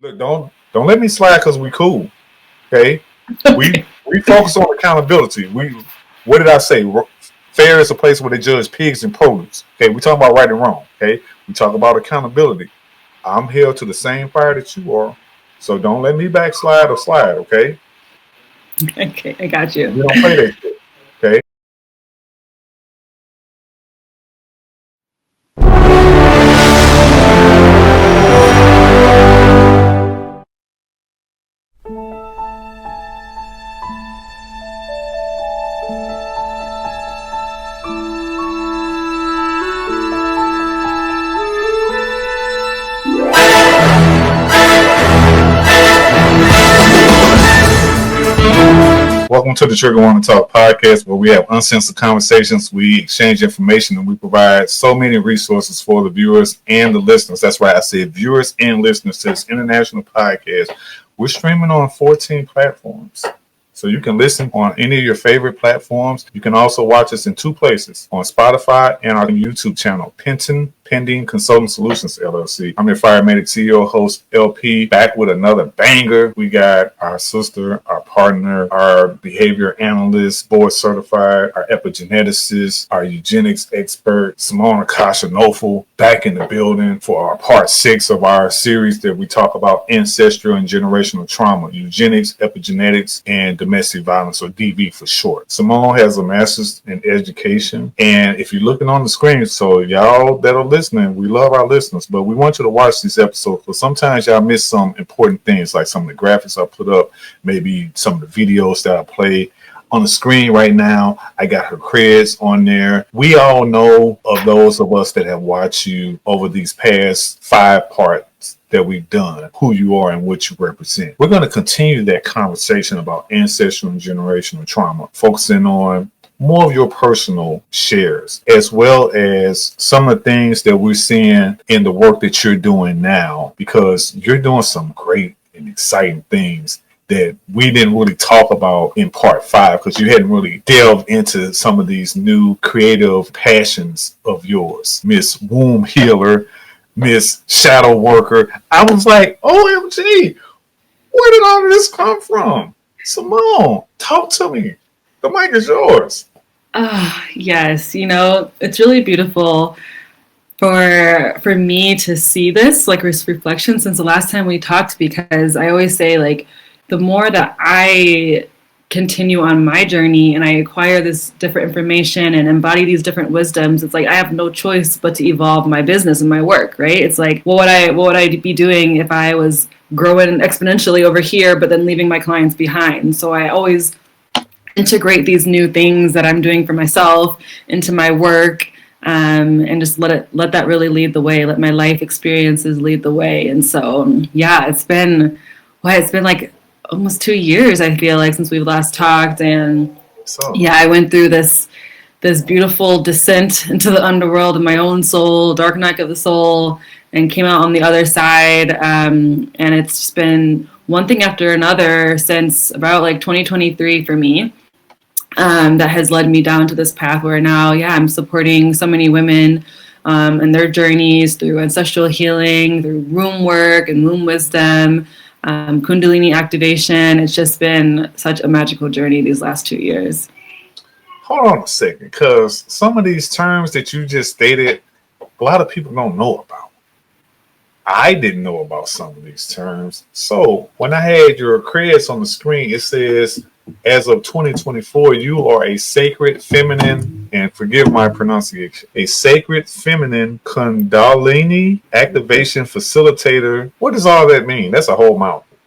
Look, don't let me slide because we cool. Okay, we focus on accountability. What did I say? Fair is a place where they judge pigs and produce. Okay, we talk about right and wrong. Okay, we talk about accountability. I'm held to the same fire that you are, so don't let me backslide or slide. Okay. Okay, I got you. We don't play that shit. Okay. Welcome to the Trigger Warning Talk podcast, where we have uncensored conversations, we exchange information, and we provide so many resources for the viewers and the listeners. That's why I said viewers and listeners to this international podcast. We're streaming on 14 platforms. So you can listen on any of your favorite platforms. You can also watch us in 2 places, on Spotify and our YouTube channel, Penton Pending Consulting Solutions, LLC. I'm your Fire Medic CEO, host LP, back with another banger. We got our sister, our partner, our behavior analyst, board certified, our epigeneticist, our eugenics expert, Simone A, Nofel, back in the building for our part 6 of our series that we talk about ancestral and generational trauma, eugenics, epigenetics, and domestic violence, or DV for short. Simone has a master's in education, and if you're looking on the screen, so y'all that are listening, we love our listeners, but we want you to watch these episodes because sometimes y'all miss some important things, like some of the graphics I put up, maybe some of the videos that I play. On the screen right now, I got her creds on there. We all know of those of us that have watched you over these past 5 parts that we've done, who you are and what you represent. We're going to continue that conversation about ancestral and generational trauma, focusing on more of your personal shares, as well as some of the things that we're seeing in the work that you're doing now, because you're doing some great and exciting things that we didn't really talk about in part 5 because you hadn't really delved into some of these new creative passions of yours. Miss Womb Healer, Miss Shadow Worker. I was like, OMG, where did all of this come from? Simone, talk to me. The mic is yours. Yes, it's really beautiful for me to see this, like, reflection since the last time we talked, because I always say, like, the more that I continue on my journey and I acquire this different information and embody these different wisdoms, it's like I have no choice but to evolve my business and my work, right? It's like, what would I be doing if I was growing exponentially over here, but then leaving my clients behind? So I always integrate these new things that I'm doing for myself into my work, and just let that really lead the way. Let my life experiences lead the way. And so, yeah, it's been like almost 2 years, I feel like, since we've last talked. And yeah, I went through this beautiful descent into the underworld of my own soul, dark night of the soul, and came out on the other side. And it's just been one thing after another since about like 2023 for me. That has led me down to this path where now, I'm supporting so many women and their journeys through ancestral healing, through womb work and womb wisdom, Kundalini activation. It's just been such a magical journey these last 2 years. Hold on a second, because some of these terms that you just stated, a lot of people don't know about. I didn't know about some of these terms. So when I had your creds on the screen, it says, as of 2024, you are a sacred feminine, and forgive my pronunciation, a sacred feminine Kundalini activation facilitator. What does all that mean? That's a whole mouthful.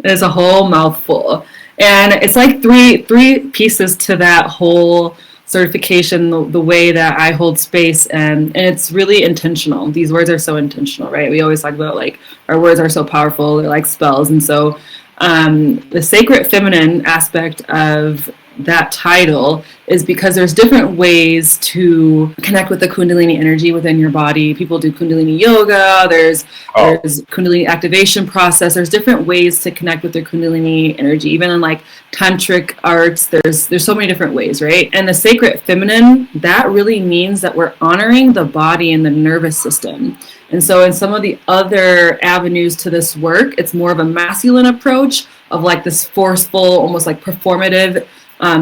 It's a whole mouthful. And it's like three pieces to that whole certification, the way that I hold space, and it's really intentional. These words are so intentional, right? We always talk about, like, our words are so powerful, they're like spells. And so the sacred feminine aspect of that title is because there's different ways to connect with the Kundalini energy within your body. People do Kundalini yoga, there's Kundalini activation process. There's different ways to connect with their Kundalini energy. Even in like tantric arts, there's so many different ways, right? And the sacred feminine, that really means that we're honoring the body and the nervous system. And so in some of the other avenues to this work, it's more of a masculine approach of like this forceful, almost like performative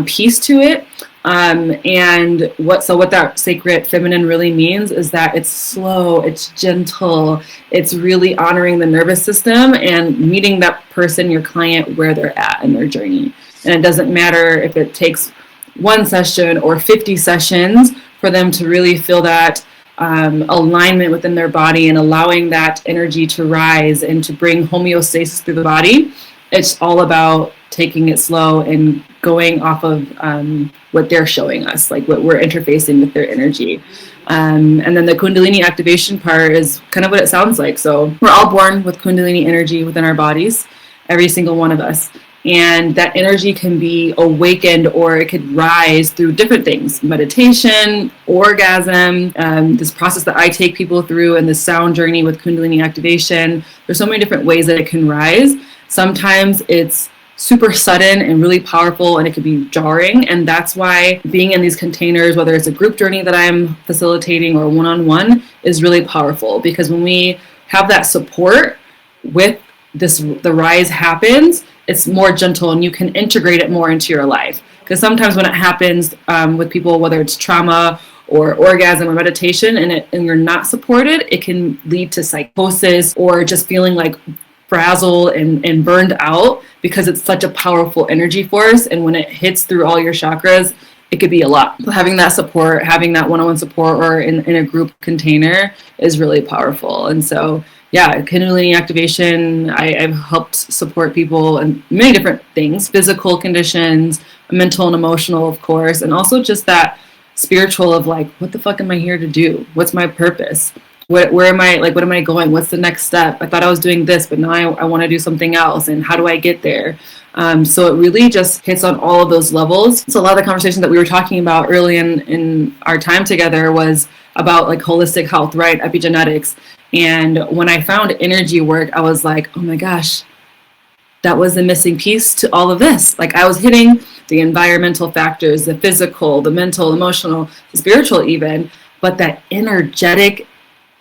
piece to it. And what that sacred feminine really means is that it's slow, it's gentle, it's really honoring the nervous system and meeting that person, your client, where they're at in their journey. And it doesn't matter if it takes 1 session or 50 sessions for them to really feel that alignment within their body and allowing that energy to rise and to bring homeostasis through the body. It's all about taking it slow and going off of what they're showing us, like what we're interfacing with their energy. And then the Kundalini activation part is kind of what it sounds like. So we're all born with Kundalini energy within our bodies, every single one of us. And that energy can be awakened or it could rise through different things, meditation, orgasm, this process that I take people through and the sound journey with Kundalini activation. There's so many different ways that it can rise. Sometimes it's super sudden and really powerful and it could be jarring. And that's why being in these containers, whether it's a group journey that I'm facilitating or one-on-one, is really powerful, because when we have that support with this, the rise happens, it's more gentle and you can integrate it more into your life. Because sometimes when it happens with people, whether it's trauma or orgasm or meditation, and you're not supported, it can lead to psychosis or just feeling like frazzled and burned out, because it's such a powerful energy force. And when it hits through all your chakras, it could be a lot. So having that support, having that one-on-one support or in a group container is really powerful. And so, yeah, Kundalini activation, I've helped support people in many different things, physical conditions, mental and emotional, of course, and also just that spiritual of like, what the fuck am I here to do? What's my purpose? Where am I, like, what am I going? What's the next step? I thought I was doing this, but now I want to do something else. And how do I get there? So it really just hits on all of those levels. So a lot of the conversations that we were talking about early in our time together was about like holistic health, right? Epigenetics. And when I found energy work, I was like, oh my gosh, that was the missing piece to all of this. Like I was hitting the environmental factors, the physical, the mental, emotional, the spiritual even, but that energetic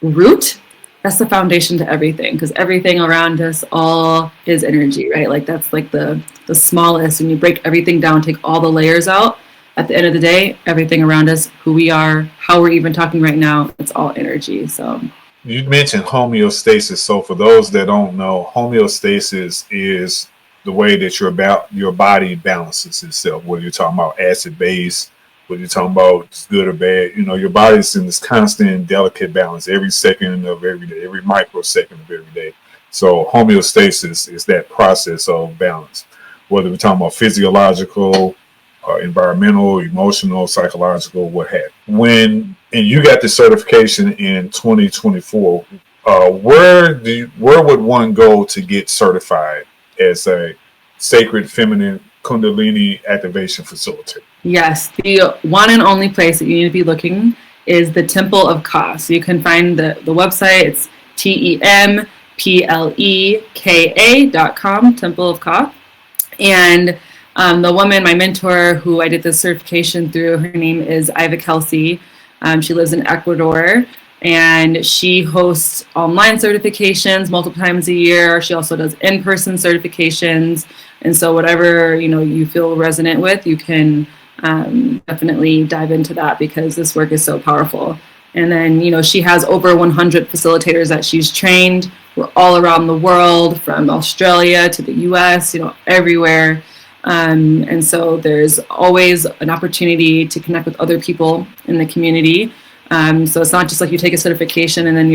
root, that's the foundation to everything, because everything around us all is energy, right? Like that's like the smallest. When you break everything down, take all the layers out, at the end of the day, everything around us, who we are, how we're even talking right now, it's all energy. So you mentioned homeostasis. So for those that don't know, homeostasis is the way that your body balances itself, whether you're talking about acid base, whether you're talking about it's good or bad. You know, your body's in this constant delicate balance every second of every day, every microsecond of every day. So homeostasis is that process of balance, whether we're talking about physiological, environmental, emotional, psychological, what have you. And you got the certification in 2024, where would one go to get certified as a sacred feminine Kundalini activation facilitator? Yes, the one and only place that you need to be looking is the Temple of Ka. So you can find the website. It's TEMPLEKA.com, Temple of Ka. And the woman, my mentor, who I did this certification through, her name is Iva Kelsey. She lives in Ecuador, and she hosts online certifications multiple times a year. She also does in-person certifications. And so whatever, you feel resonant with, you can definitely dive into that, because this work is so powerful. And then, she has over 100 facilitators that she's trained. We're all around the world, from Australia to the US, everywhere. And so there's always an opportunity to connect with other people in the community. So it's not just like you take a certification and then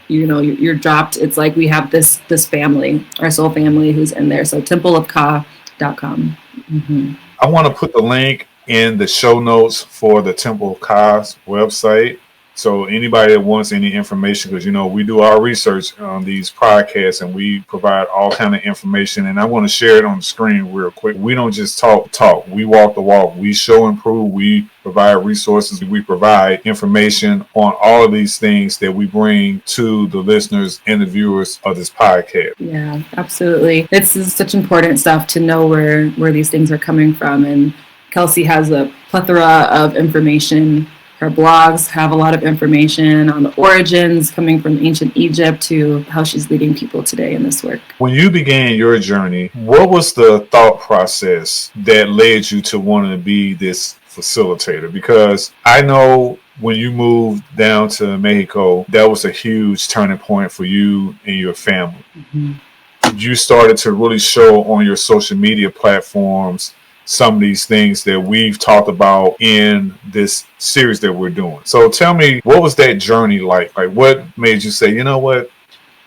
you're dropped. It's like we have this family, our soul family, who's in there. So templeofka.com. Mm-hmm. I want to put the link in the show notes for the Temple of Ka's website. So anybody that wants any information, because we do our research on these podcasts and we provide all kind of information, and I want to share it on the screen real quick. We don't just talk. We walk the walk. We show and prove. We provide resources. We provide information on all of these things that we bring to the listeners and the viewers of this podcast. Yeah, absolutely. It's such important stuff to know where these things are coming from. And Kelsey has a plethora of information. Her blogs have a lot of information on the origins coming from ancient Egypt to how she's leading people today in this work. When you began your journey, what was the thought process that led you to wanting to be this facilitator? Because I know when you moved down to Mexico, that was a huge turning point for you and your family. Mm-hmm. You started to really show on your social media platforms some of these things that we've talked about in this series that we're doing. So tell me, what was that journey like? Like, what made you say, you know what,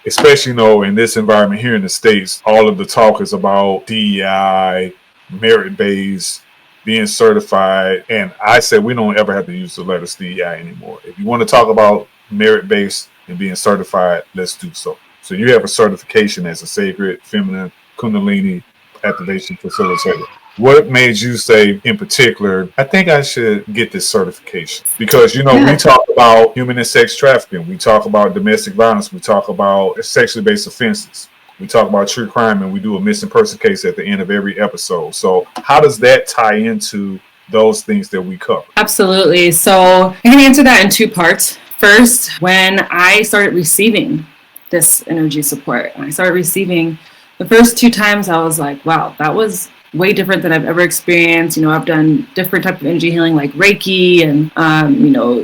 especially, in this environment here in the States, all of the talk is about DEI, merit-based, being certified. And I said, we don't ever have to use the letters DEI anymore. If you want to talk about merit-based and being certified, let's do so. So you have a certification as a sacred, feminine, Kundalini activation facilitator. What made you say, in particular, I think I should get this certification? Because, we talk about human and sex trafficking. We talk about domestic violence. We talk about sexually based offenses. We talk about true crime, and we do a missing person case at the end of every episode. So how does that tie into those things that we cover? Absolutely. So I'm going to answer that in two parts. First, when I started receiving this energy support, and I started receiving the first 2 times, I was like, wow, that was way different than I've ever experienced. I've done different type of energy healing like Reiki and,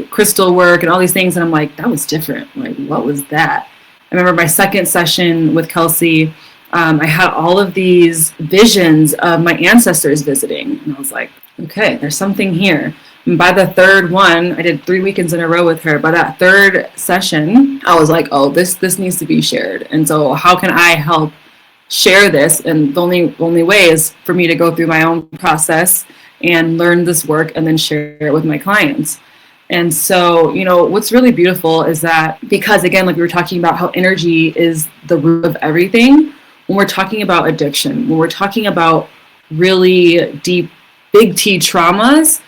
crystal work and all these things. And I'm like, that was different. Like, what was that? I remember my second session with Kelsey, I had all of these visions of my ancestors visiting. And I was like, okay, there's something here. And by the third one, I did 3 weekends in a row with her. By that third session, I was like, oh, this needs to be shared. And so how can I help share this? And the only way is for me to go through my own process and learn this work and then share it with my clients. And so, what's really beautiful is that, because again, like we were talking about how energy is the root of everything, when we're talking about addiction, when we're talking about really deep, big T traumas,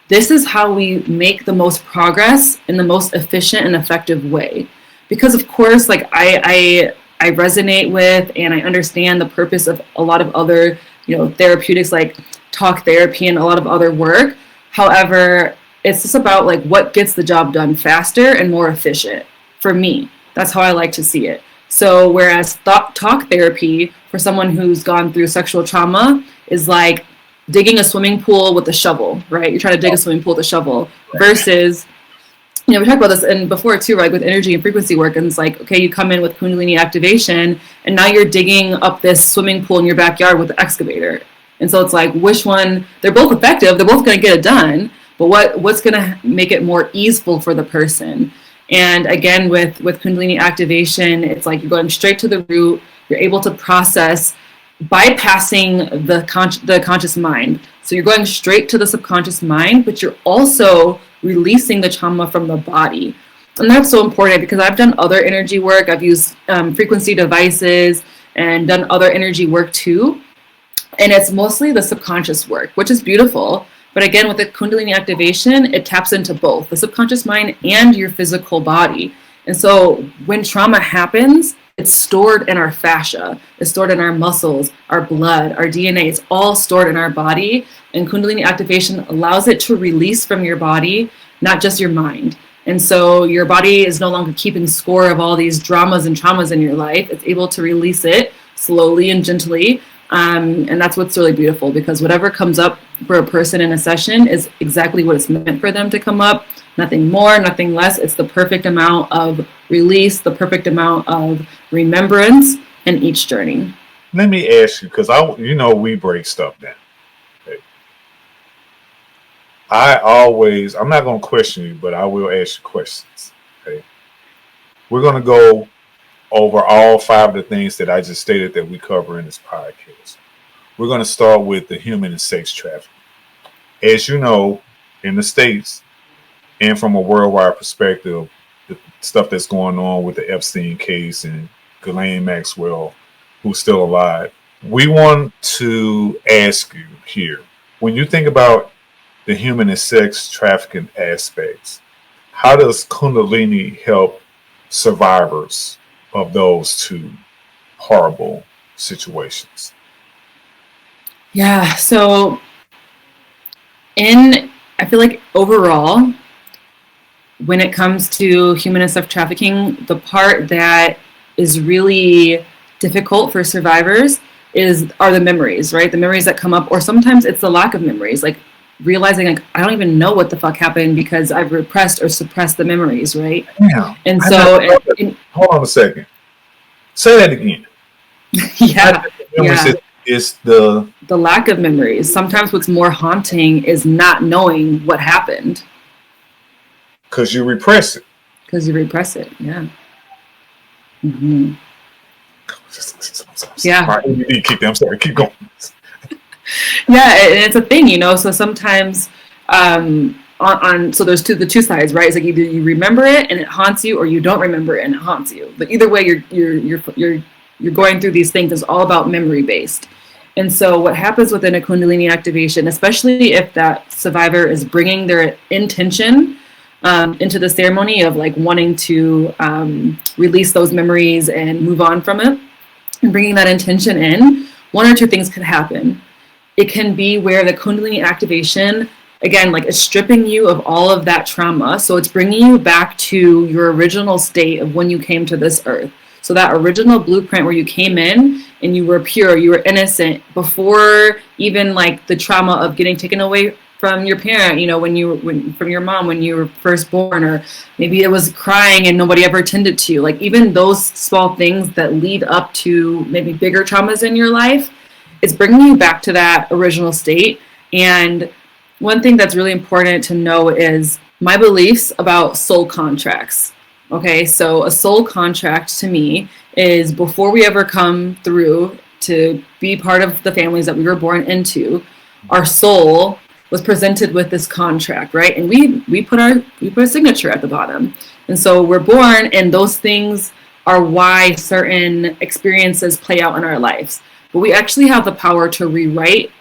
this is how we make the most progress in the most efficient and effective way. Because of course, like I resonate with and I understand the purpose of a lot of other, therapeutics like talk therapy and a lot of other work. However, it's just about like what gets the job done faster and more efficient. For me, that's how I like to see it. So whereas talk therapy for someone who's gone through sexual trauma is like digging a swimming pool with a shovel, right? You're trying to dig a swimming pool with a shovel versus, we talked about this and before too, right? With energy and frequency work, and it's like, okay, you come in with Kundalini activation and now you're digging up this swimming pool in your backyard with the excavator. And so it's like, which one, they're both effective, they're both going to get it done, but what's going to make it more easeful for the person? And again, with Kundalini activation, it's like you're going straight to the root, you're able to process, bypassing the conscious mind. So you're going straight to the subconscious mind, but you're also releasing the trauma from the body. And that's so important because I've done other energy work. I've used frequency devices and done other energy work too. And it's mostly the subconscious work, which is beautiful. But again, with the Kundalini activation, it taps into both the subconscious mind and your physical body. And so when trauma happens, it's stored in our fascia, it's stored in our muscles, our blood, our DNA. It's all stored in our body. And Kundalini activation allows it to release from your body, not just your mind. And so your body is no longer keeping score of all these dramas and traumas in your life. It's able to release it slowly and gently. And that's what's really beautiful, because whatever comes up for a person in a session is exactly what it's meant for them to come up. Nothing more, nothing less. It's the perfect amount of release, the perfect amount of remembrance in each journey. Let me ask you, because we break stuff down. Okay. I'm not going to question you, but I will ask you questions. Okay. We're going to go over all 5 of the things that I just stated that we cover in this podcast. We're going to start with the human and sex trafficking. As you know, in the States, and from a worldwide perspective, the stuff that's going on with the Epstein case and Ghislaine Maxwell, who's still alive. We want to ask you here, when you think about the human and sex trafficking aspects, how does Kundalini help survivors of those two horrible situations? Yeah, so I feel like overall, when it comes to human and sex trafficking, the part that is really difficult for survivors are the memories, right? The memories that come up, or sometimes it's the lack of memories, like realizing like I don't even know what the fuck happened because I've repressed or suppressed the memories, right? Yeah. And so hold on a second. Say that again. Yeah. It's the lack of memories. Sometimes what's more haunting is not knowing what happened. Because you repress it. Yeah. Mm-hmm. Yeah. I'm sorry, keep going. Yeah, and it's a thing, so sometimes so there's the two sides, right? It's like either you remember it and it haunts you, or you don't remember it and it haunts you. But either way, you're going through these things. It's all about memory based. And so what happens within a Kundalini activation, especially if that survivor is bringing their intention into the ceremony of like wanting to release those memories and move on from it, and bringing that intention in, one or two things could happen. It can be where the Kundalini activation, again, like is stripping you of all of that trauma. So it's bringing you back to your original state of when you came to this earth. So that original blueprint where you came in and you were pure, you were innocent before even like the trauma of getting taken away from your parent, from your mom when you were first born, or maybe it was crying and nobody ever attended to you. Like even those small things that lead up to maybe bigger traumas in your life, it's bringing you back to that original state. And one thing that's really important to know is my beliefs about soul contracts. Okay, so a soul contract to me is before we ever come through to be part of the families that we were born into, our soul was presented with this contract, right? And we put a signature at the bottom. And so we're born, and those things are why certain experiences play out in our lives. But we actually have the power to rewrite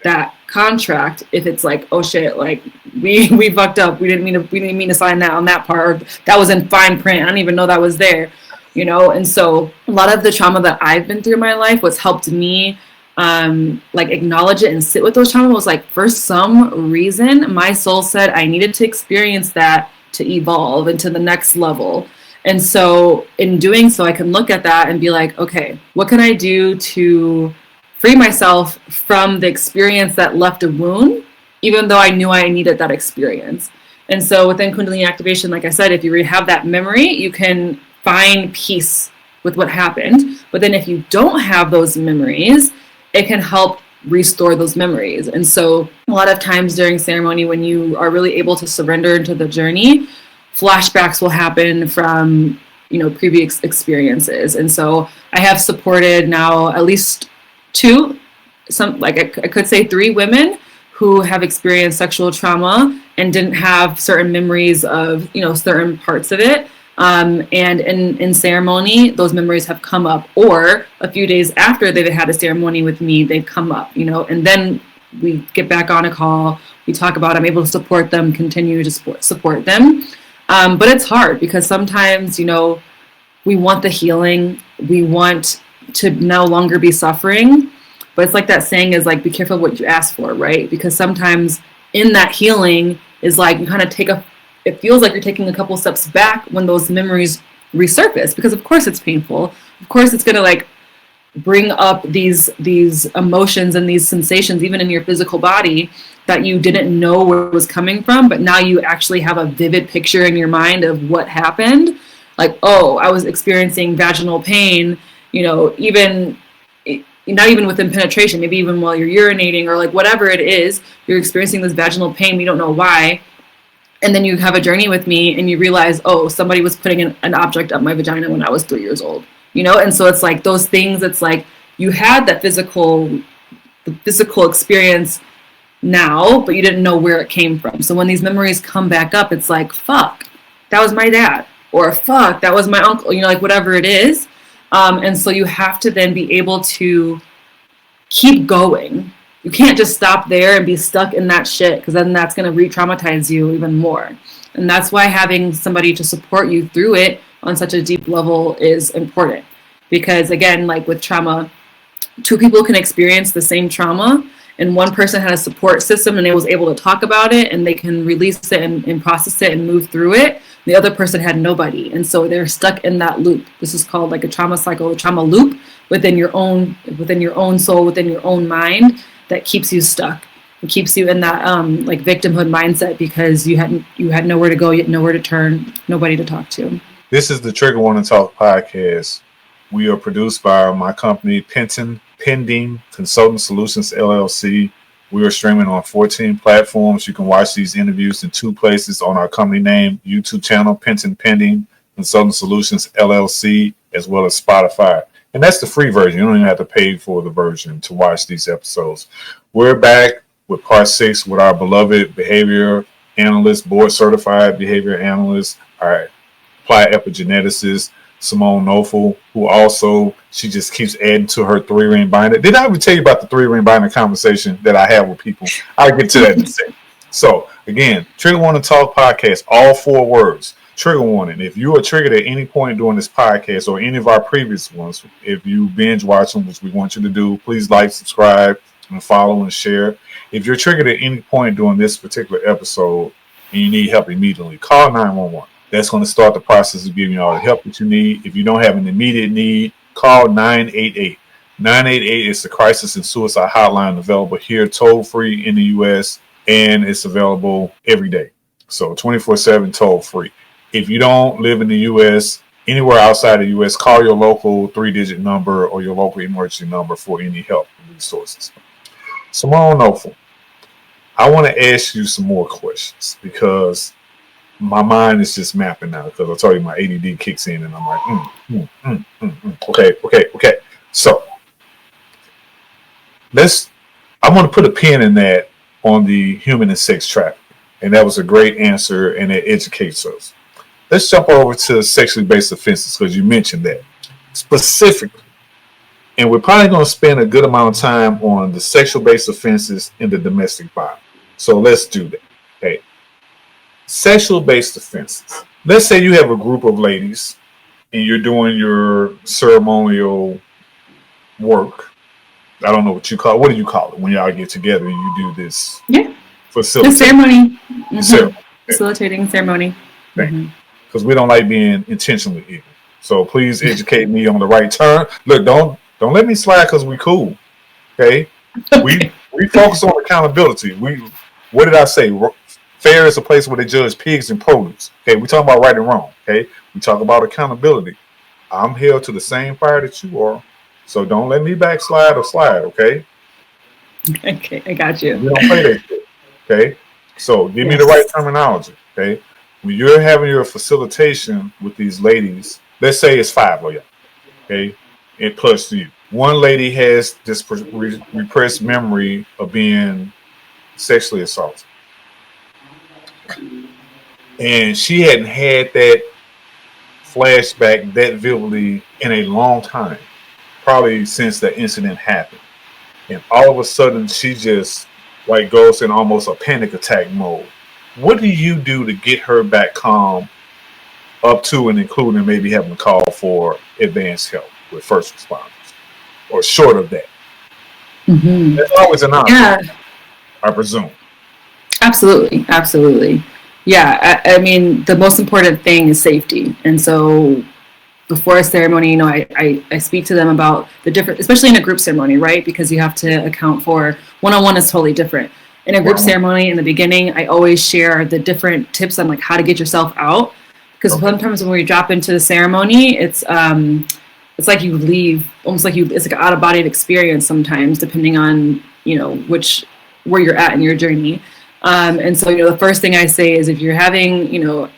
that contract if it's like, oh shit, like we fucked up. We didn't mean to sign that on that part. That was in fine print. I didn't even know that was there, And so a lot of the trauma that I've been through in my life, what's helped me like acknowledge it and sit with those trauma was like, for some reason, my soul said I needed to experience that to evolve into the next level. And so in doing so, I can look at that and be like, okay, what can I do to free myself from the experience that left a wound, even though I knew I needed that experience? And so within Kundalini activation, like I said, if you have that memory, you can find peace with what happened. But then if you don't have those memories, it can help restore those memories. And so a lot of times during ceremony, when you are really able to surrender into the journey, flashbacks will happen from, previous experiences. And so I have supported now at least I could say 3 women who have experienced sexual trauma and didn't have certain memories of, certain parts of it. And in ceremony, those memories have come up, or a few days after they've had a ceremony with me, they've come up, and then we get back on a call, we talk about it, I'm able to support them, continue to support them. But it's hard because sometimes, we want the healing, we want to no longer be suffering, but it's like that saying is like, be careful what you ask for, right? Because sometimes in that healing is like, you kind of it feels like you're taking a couple steps back when those memories resurface, because of course it's painful. Of course it's going to like bring up these emotions and these sensations, even in your physical body, that you didn't know where it was coming from, but now you actually have a vivid picture in your mind of what happened. Like, oh, I was experiencing vaginal pain, even not even within penetration, maybe even while you're urinating or like whatever it is, you're experiencing this vaginal pain, we don't know why. And then you have a journey with me and you realize, oh, somebody was putting an object up my vagina when I was 3 years old, And so it's like those things, it's like you had that physical experience now, but you didn't know where it came from. So when these memories come back up, it's like, fuck, that was my dad, or fuck, that was my uncle, you know, like whatever it is. And so you have to then be able to keep going. You can't just stop there and be stuck in that shit, because then that's going to re-traumatize you even more. And that's why having somebody to support you through it on such a deep level is important. Because again, like with trauma, two people can experience the same trauma, and one person had a support system and they was able to talk about it and they can release it and process it and move through it. The other person had nobody, and so they're stuck in that loop. This is called like a trauma cycle, a trauma loop within your own soul, within your own mind, that keeps you stuck. It keeps you in that like victimhood mindset, because you had nowhere to go, you had nowhere to turn, nobody to talk to. This is the Trigger Warning Talk podcast. We are produced by my company, Penton Consulting Solutions, LLC. We are streaming on 14 platforms. You can watch these interviews in 2 places: on our company name, YouTube channel, Penton Consulting Solutions, LLC, as well as Spotify. And that's the free version. You don't even have to pay for the version to watch these episodes. We're back with part 6 with our beloved behavior analyst, board certified behavior analyst, our Applied Epigeneticist Simone Nofel, who also, she just keeps adding to her 3-ring binder. Did I ever tell you about the 3-ring binder conversation that I have with people? I'll get to that in a second. So again, Trigger Warning Talk podcast, all 4 words. Trigger warning. If you are triggered at any point during this podcast or any of our previous ones, if you binge watch them, which we want you to do, please like, subscribe, and follow and share. If you're triggered at any point during this particular episode and you need help immediately, call 911. That's going to start the process of giving you all the help that you need. If you don't have an immediate need, call 988. 988 is the crisis and suicide hotline, available here toll free in the U.S., and it's available every day. So 24/7 toll free. If you don't live in the U.S., anywhere outside the U.S., call your local 3-digit number or your local emergency number for any help and resources. Simone Nofel, I want to ask you some more questions, because my mind is just mapping now, because I told you my ADD kicks in and I'm like, Okay. So I want to put a pin in that on the human and sex trafficking. And that was a great answer, and it educates us. Let's jump over to sexually based offenses, because you mentioned that specifically. And we're probably going to spend a good amount of time on the sexual based offenses in the domestic violence. So let's do that. Okay. Sexual based offenses. Let's say you have a group of ladies and you're doing your ceremonial work. I don't know what you call it. What do you call it when y'all get together and you do this? Yeah. Facilitating. The ceremony. Mm-hmm. Ceremony. Facilitating ceremony. Because we don't like being intentionally evil. So please educate me on the right term. Look, don't let me slide, because we cool. Okay? We focus on accountability. What did I say? Fair is a place where they judge pigs and produce. Okay, we talk about right and wrong. Okay, we talk about accountability. I'm held to the same fire that you are, so don't let me backslide or slide. Okay. Okay, I got you. We don't play that shit. Okay, so give me the right terminology. Okay, when you're having your facilitation with these ladies, let's say it's 5 of you. Okay, and plus you. One lady has this repressed memory of being sexually assaulted. And she hadn't had that flashback that vividly in a long time, probably since the incident happened. And all of a sudden, she just like goes in almost a panic attack mode. What do you do to get her back calm, up to and including maybe having to call for advanced help with first responders, or short of that? Mm-hmm. That's always an option, yeah. I presume. Absolutely. Yeah, I mean, the most important thing is safety. And so before a ceremony, you know, I speak to them about the different, especially in a group ceremony, right? Because you have to account for, one-on-one is totally different. In a group ceremony, in the beginning, I always share the different tips on like how to get yourself out. Because sometimes when we drop into the ceremony, it's like you leave, almost like it's like an out-of-body experience sometimes, depending on, you know, where you're at in your journey. And so, you know, the first thing I say is if you're having, you know,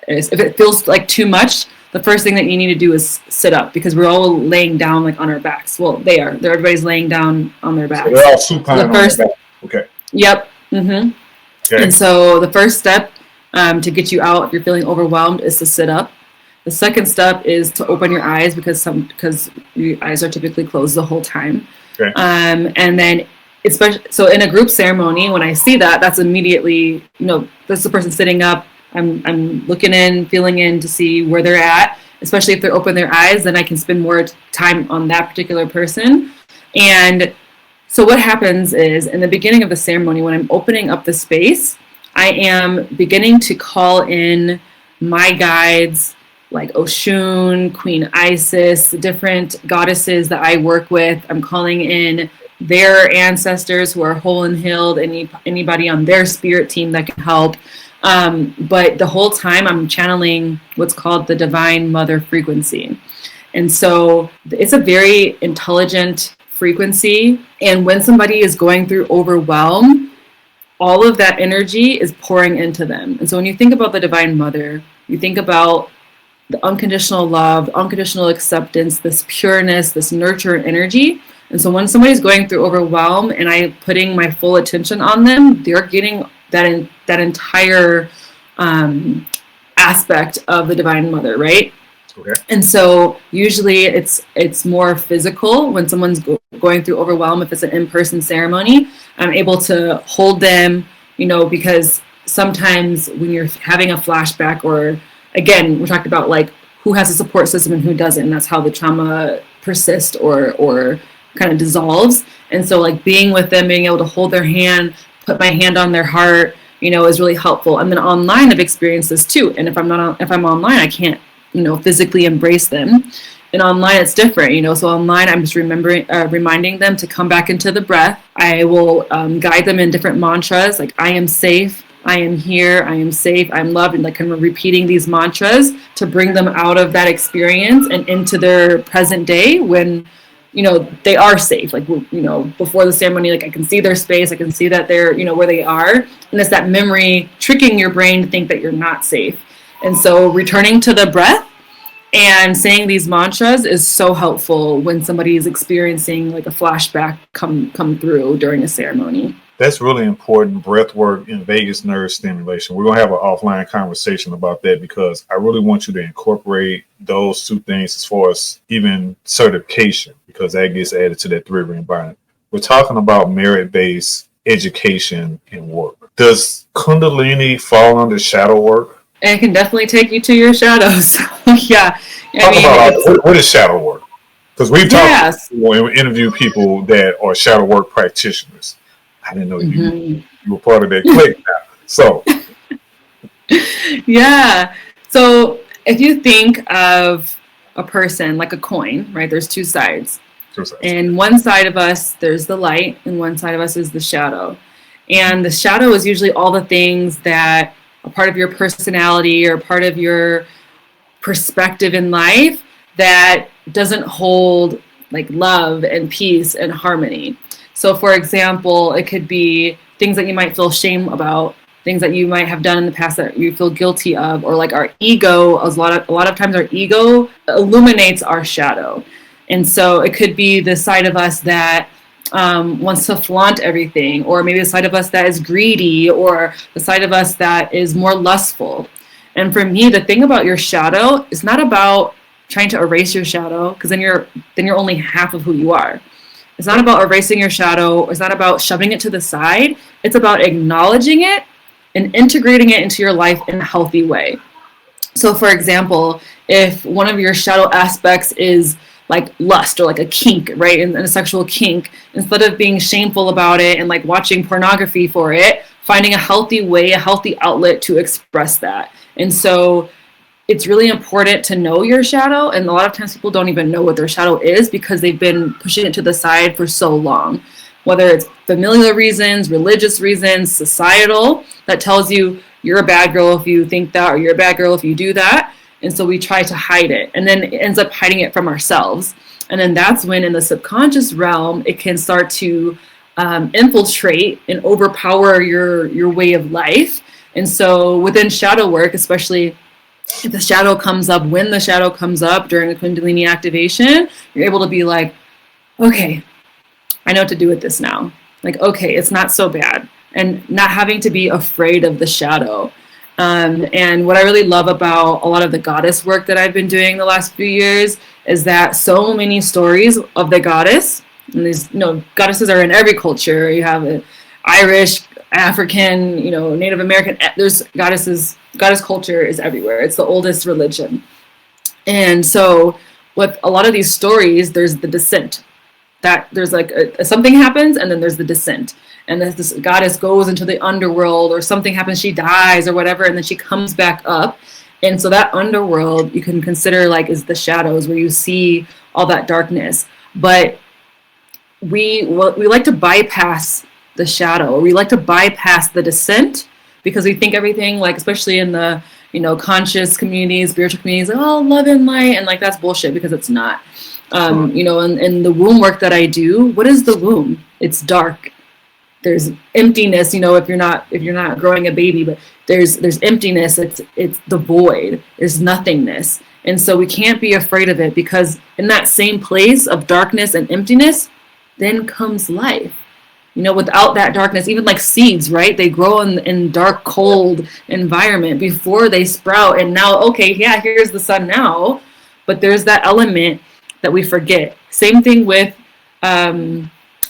if it feels like too much, the first thing that you need to do is sit up, because we're all laying down like on our backs. Well, everybody's laying down on their backs. So they're all supine on their back. Okay. Yep. Mm-hmm. Okay. And so the first step to get you out if you're feeling overwhelmed is to sit up. The second step is to open your eyes because your eyes are typically closed the whole time. Okay. And then especially so in a group ceremony, when I see that, that's immediately, that's the person sitting up. I'm looking in, feeling in to see where they're at. Especially if they're open their eyes, then I can spend more time on that particular person. And so what happens is in the beginning of the ceremony, when I'm opening up the space, I am beginning to call in my guides like Oshun, Queen Isis, different goddesses that I work with. I'm calling in their ancestors who are whole and healed, anybody on their spirit team that can help. But the whole time I'm channeling what's called the Divine Mother frequency. And so it's a very intelligent frequency. And when somebody is going through overwhelm, all of that energy is pouring into them. And so when you think about the Divine Mother, you think about the unconditional love, unconditional acceptance, this pureness, this nurture energy. And so when somebody's going through overwhelm and I'm putting my full attention on them, they're getting that entire aspect of the Divine Mother, right? Okay. And so usually it's more physical when someone's going through overwhelm. If it's an in-person ceremony, I'm able to hold them, because sometimes when you're having a flashback, or again, we're talking about like who has a support system and who doesn't, and that's how the trauma persists or kind of dissolves. And so like being with them, being able to hold their hand, put my hand on their heart, is really helpful. And then online, I've experienced this too. And if I'm online, I can't, physically embrace them. And online, it's different, So online, I'm just reminding them to come back into the breath. I will guide them in different mantras, like I am safe, I am here, I am safe, I'm loved, and like kind of repeating these mantras to bring them out of that experience and into their present day when they are safe. Like, before the ceremony, like I can see their space, I can see that they're, where they are. And it's that memory tricking your brain to think that you're not safe. And so returning to the breath and saying these mantras is so helpful when somebody is experiencing like a flashback come through during a ceremony. That's really important, breath work and vagus nerve stimulation. We're going to have an offline conversation about that because I really want you to incorporate those two things as far as even certification, because that gets added to that 3-ring environment. We're talking about merit-based education and work. Does Kundalini fall under shadow work? It can definitely take you to your shadows. Yeah. Talk about what is shadow work? Because we've talked when we interview people that are shadow work practitioners. I didn't know you were part of that clique now. So. Yeah. So if you think of a person like a coin, right? There's two sides. And one side of us, there's the light, and one side of us is the shadow. And the shadow is usually all the things that are part of your personality or part of your perspective in life that doesn't hold like love and peace and harmony. So for example, it could be things that you might feel shame about, things that you might have done in the past that you feel guilty of, or like our ego. A lot of times our ego illuminates our shadow. And so it could be the side of us that wants to flaunt everything, or maybe the side of us that is greedy, or the side of us that is more lustful. And for me, the thing about your shadow is not about trying to erase your shadow, because then you're only half of who you are. It's not about erasing your shadow. It's not about shoving it to the side. It's about acknowledging it and integrating it into your life in a healthy way. So for example, if one of your shadow aspects is like lust or like a kink, right? And a sexual kink, instead of being shameful about it and like watching pornography for it, finding a healthy way, a healthy outlet to express that. And so it's really important to know your shadow. And a lot of times people don't even know what their shadow is because they've been pushing it to the side for so long, whether it's familial reasons, religious reasons, societal, that tells you you're a bad girl if you think that, or you're a bad girl if you do that. And so we try to hide it, and then it ends up hiding it from ourselves. And then that's when in the subconscious realm, it can start to infiltrate and overpower your way of life. And so within shadow work, especially if the shadow comes up, when the shadow comes up during a Kundalini activation, you're able to be like, okay, I know what to do with this now. Like, okay, it's not so bad. and not having to be afraid of the shadow. And what I really love about a lot of the goddess work that I've been doing the last few years is that so many stories of the goddess, and these, goddesses are in every culture. You have an Irish, African, Native American, there's goddesses, goddess culture is everywhere. It's the oldest religion. And so with a lot of these stories, there's the descent. That there's like something happens and then there's the descent. And then this goddess goes into the underworld, or something happens, she dies or whatever, and then she comes back up. And so that underworld you can consider like is the shadows, where you see all that darkness. But we like to bypass the shadow. We like to bypass the descent because we think everything, like especially in the conscious communities, spiritual communities, like, oh, love and light, and like that's bullshit, because it's not. And the womb work that I do, what is the womb? It's dark. There's emptiness, if you're not growing a baby, but there's emptiness. It's the void. There's nothingness. And so we can't be afraid of it, because in that same place of darkness and emptiness, then comes life. Without that darkness, even like seeds, right? They grow in dark, cold environment before they sprout. And now, okay, yeah, here's the sun now. But there's that element that we forget. Same thing with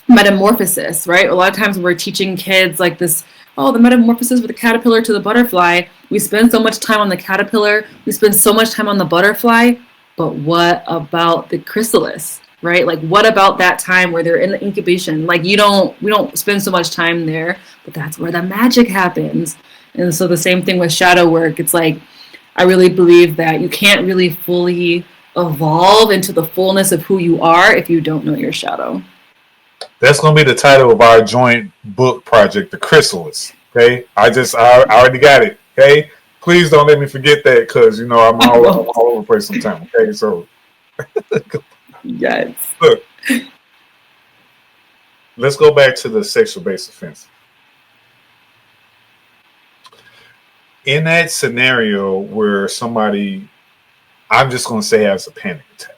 metamorphosis, right? A lot of times we're teaching kids like this, the metamorphosis with the caterpillar to the butterfly. We spend so much time on the caterpillar. We spend so much time on the butterfly. But what about the chrysalis? Right? Like, what about that time where they're in the incubation? Like, we don't spend so much time there, but that's where the magic happens. And so the same thing with shadow work. It's like, I really believe that you can't really fully evolve into the fullness of who you are if you don't know your shadow. That's going to be the title of our joint book project, The Chrysalis. Okay. I already got it. Okay. Please don't let me forget that, because, I'm all over the place sometimes. Okay. So. Yes. Look, let's go back to the sexual-based offense. In that scenario where somebody, I'm just going to say, has a panic attack,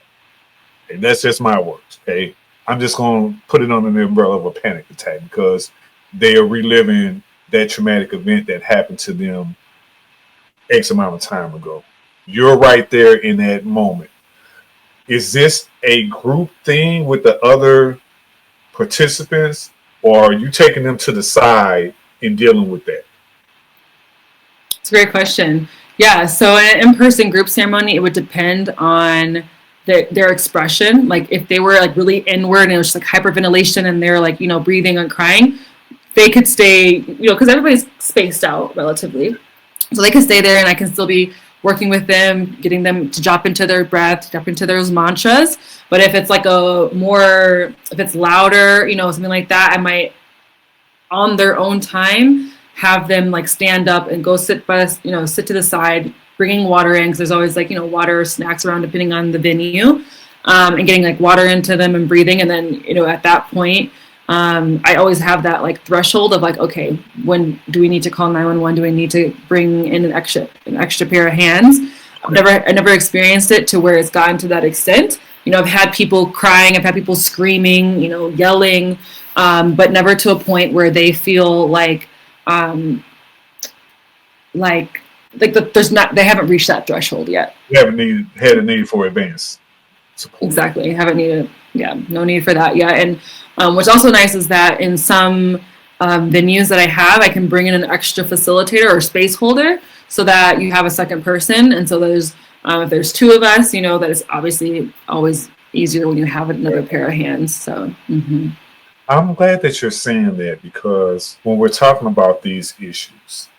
and that's just my words, okay? I'm just going to put it under the umbrella of a panic attack, because they are reliving that traumatic event that happened to them X amount of time ago. You're right there in that moment. Is this a group thing with the other participants, or are you taking them to the side and dealing with that? It's a great question. Yeah, so an in-person group ceremony, it would depend on their expression. Like if they were like really inward and it was just like hyperventilation and they're like, breathing and crying, they could stay, because everybody's spaced out relatively. So they can stay there and I can still be working with them, getting them to drop into their breath, drop into those mantras. But if it's like if it's louder, something like that, I might, on their own time, have them like stand up and go sit sit to the side, bringing water in, because there's always like, water or snacks around depending on the venue, and getting like water into them and breathing. And then, at that point, I always have that like threshold of like, okay, when do we need to call 911? Do we need to bring in an extra pair of hands? I never experienced it to where it's gotten to that extent. I've had people crying, I've had people screaming, yelling, but never to a point where they feel like they haven't reached that threshold yet. You haven't had a need for advanced support. Exactly. Haven't needed, no need for that yet. And what's also nice is that in some venues that I have, I can bring in an extra facilitator or space holder so that you have a second person. And so there's, if there's two of us, that it's obviously always easier when you have another pair of hands. So, I'm glad that you're saying that, because when we're talking about these issues,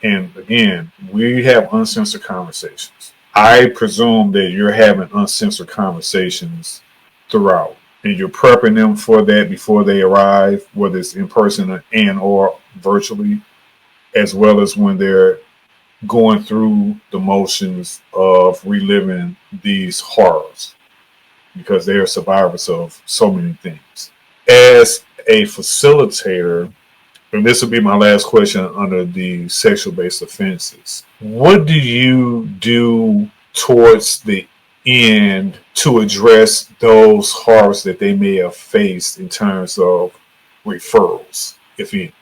and again, we have uncensored conversations. I presume that you're having uncensored conversations throughout, and you're prepping them for that before they arrive, whether it's in person and or virtually, as well as when they're going through the motions of reliving these horrors, because they are survivors of so many things. As a facilitator, and this will be my last question under the sexual-based offenses, what do you do towards the end to address those horrors that they may have faced in terms of referrals, if any?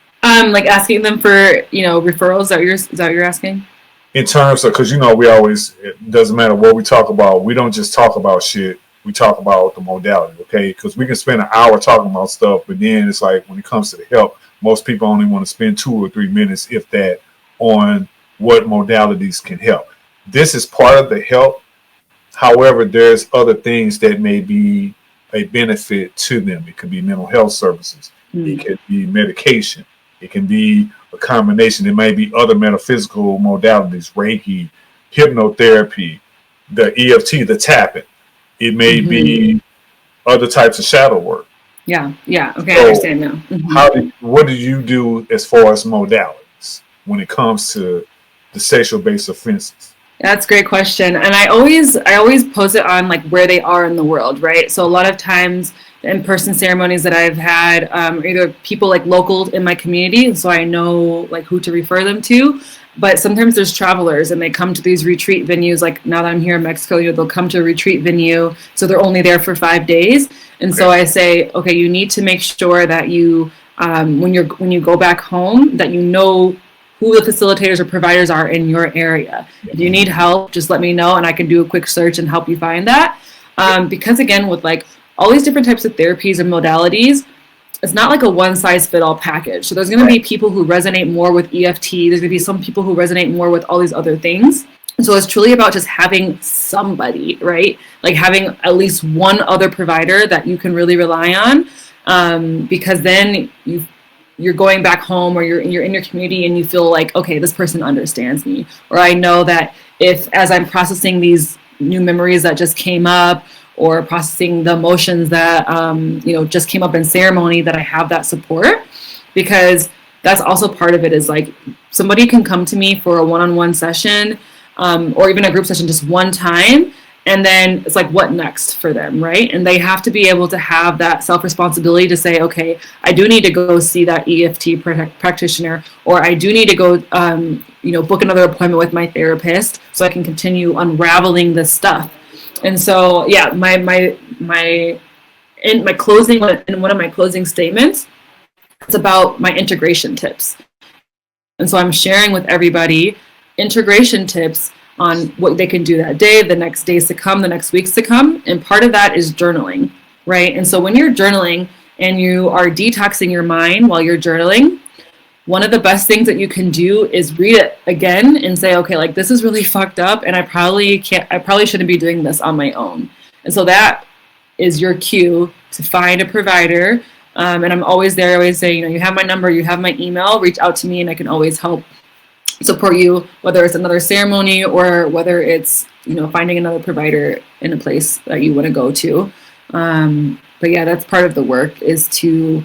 Like asking them for, referrals. Is that what you're asking? In terms of, because it doesn't matter what we talk about. We don't just talk about shit. We talk about the modality, okay? Because we can spend an hour talking about stuff, but then it's like when it comes to the help, most people only want to spend 2 or 3 minutes, if that, on what modalities can help. This is part of the help. However, there's other things that may be a benefit to them. It could be mental health services. It could be medication. It can be a combination. There may be other metaphysical modalities, Reiki, hypnotherapy, the EFT, the tapping. It may be other types of shadow work. Yeah. Okay, so I understand now. What do you do as far as modalities when it comes to the sexual-based offenses? That's a great question. And I always pose it on like where they are in the world, right? So a lot of times in-person ceremonies that I've had, either people like local in my community, so I know like who to refer them to, but sometimes there's travelers and they come to these retreat venues. Like now that I'm here in Mexico, they'll come to a retreat venue, so they're only there for 5 days. And so I say, okay, you need to make sure that you, when you go back home, that you know who the facilitators or providers are in your area. If you need help, just let me know and I can do a quick search and help you find that. Because again, with like all these different types of therapies and modalities, it's not like a one-size-fit-all package. So there's going to be people who resonate more with EFT. There's going to be some people who resonate more with all these other things. And so it's truly about just having somebody, right? Like having at least one other provider that you can really rely on, because then you're going back home or you're in your community and you feel like, okay, this person understands me. Or I know that if, as I'm processing these new memories that just came up, or processing the emotions that just came up in ceremony, that I have that support. Because that's also part of it, is like somebody can come to me for a one-on-one session, or even a group session just one time, and then it's like, what next for them, right? And they have to be able to have that self-responsibility to say, okay, I do need to go see that EFT practitioner, or I do need to go book another appointment with my therapist so I can continue unraveling this stuff. And so, yeah, my closing, in one of my closing statements, it's about my integration tips. And so I'm sharing with everybody integration tips on what they can do that day, the next days to come, the next weeks to come. And part of that is journaling, right? And so when you're journaling and you are detoxing your mind while you're journaling, one of the best things that you can do is read it again and say, okay, like this is really fucked up and I probably shouldn't be doing this on my own. And so that is your cue to find a provider. And I'm always there, I always say, you have my number, you have my email, reach out to me and I can always help support you, whether it's another ceremony or whether it's, finding another provider in a place that you want to go to. But yeah, that's part of the work, is to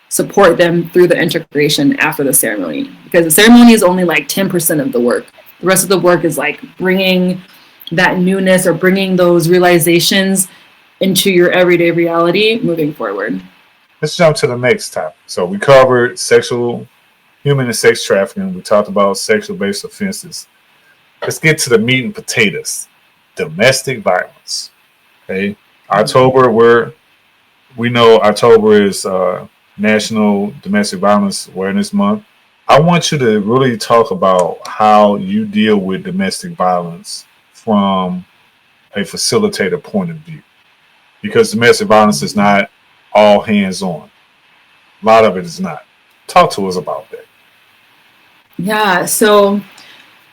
support them through the integration after the ceremony, because the ceremony is only like 10% of the work. The rest of the work is like bringing that newness or bringing those realizations into your everyday reality moving forward. Let's jump to the next topic. So we covered human and sex trafficking. We talked about sexual-based offenses. Let's get to the meat and potatoes. Domestic violence. Okay, October. We know October is National Domestic Violence Awareness Month. I want you to really talk about how you deal with domestic violence from a facilitator point of view, because domestic violence is not all hands-on. A lot of it is not. Talk to us about that. Yeah, so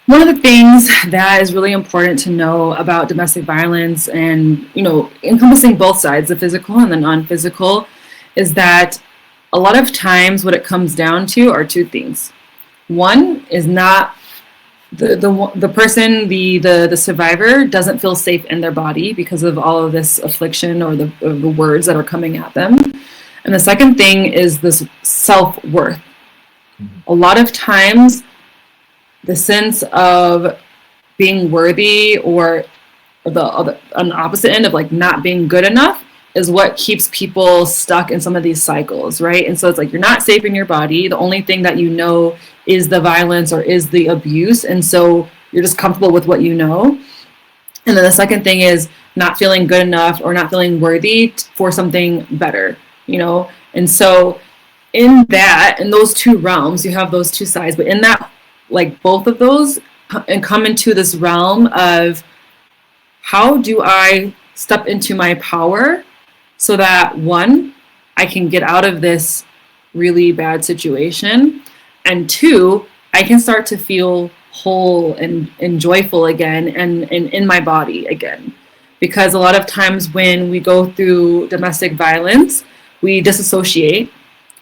one of the things that is really important to know about domestic violence, and encompassing both sides, the physical and the non-physical, is that a lot of times what it comes down to are two things. One is not the person, the survivor doesn't feel safe in their body because of all of this affliction or the words that are coming at them. And the second thing is this self-worth. A lot of times the sense of being worthy, or on the opposite end of like not being good enough, is what keeps people stuck in some of these cycles, right? And so it's like you're not safe in your body. The only thing that you know is the violence or is the abuse. And so you're just comfortable with what you know. And then the second thing is not feeling good enough or not feeling worthy for something better, And so in those two realms, you have those two sides, but in that, like both of those and come into this realm of how do I step into my power so that one, I can get out of this really bad situation, and two, I can start to feel whole and joyful again and in my body again. Because a lot of times when we go through domestic violence, we disassociate.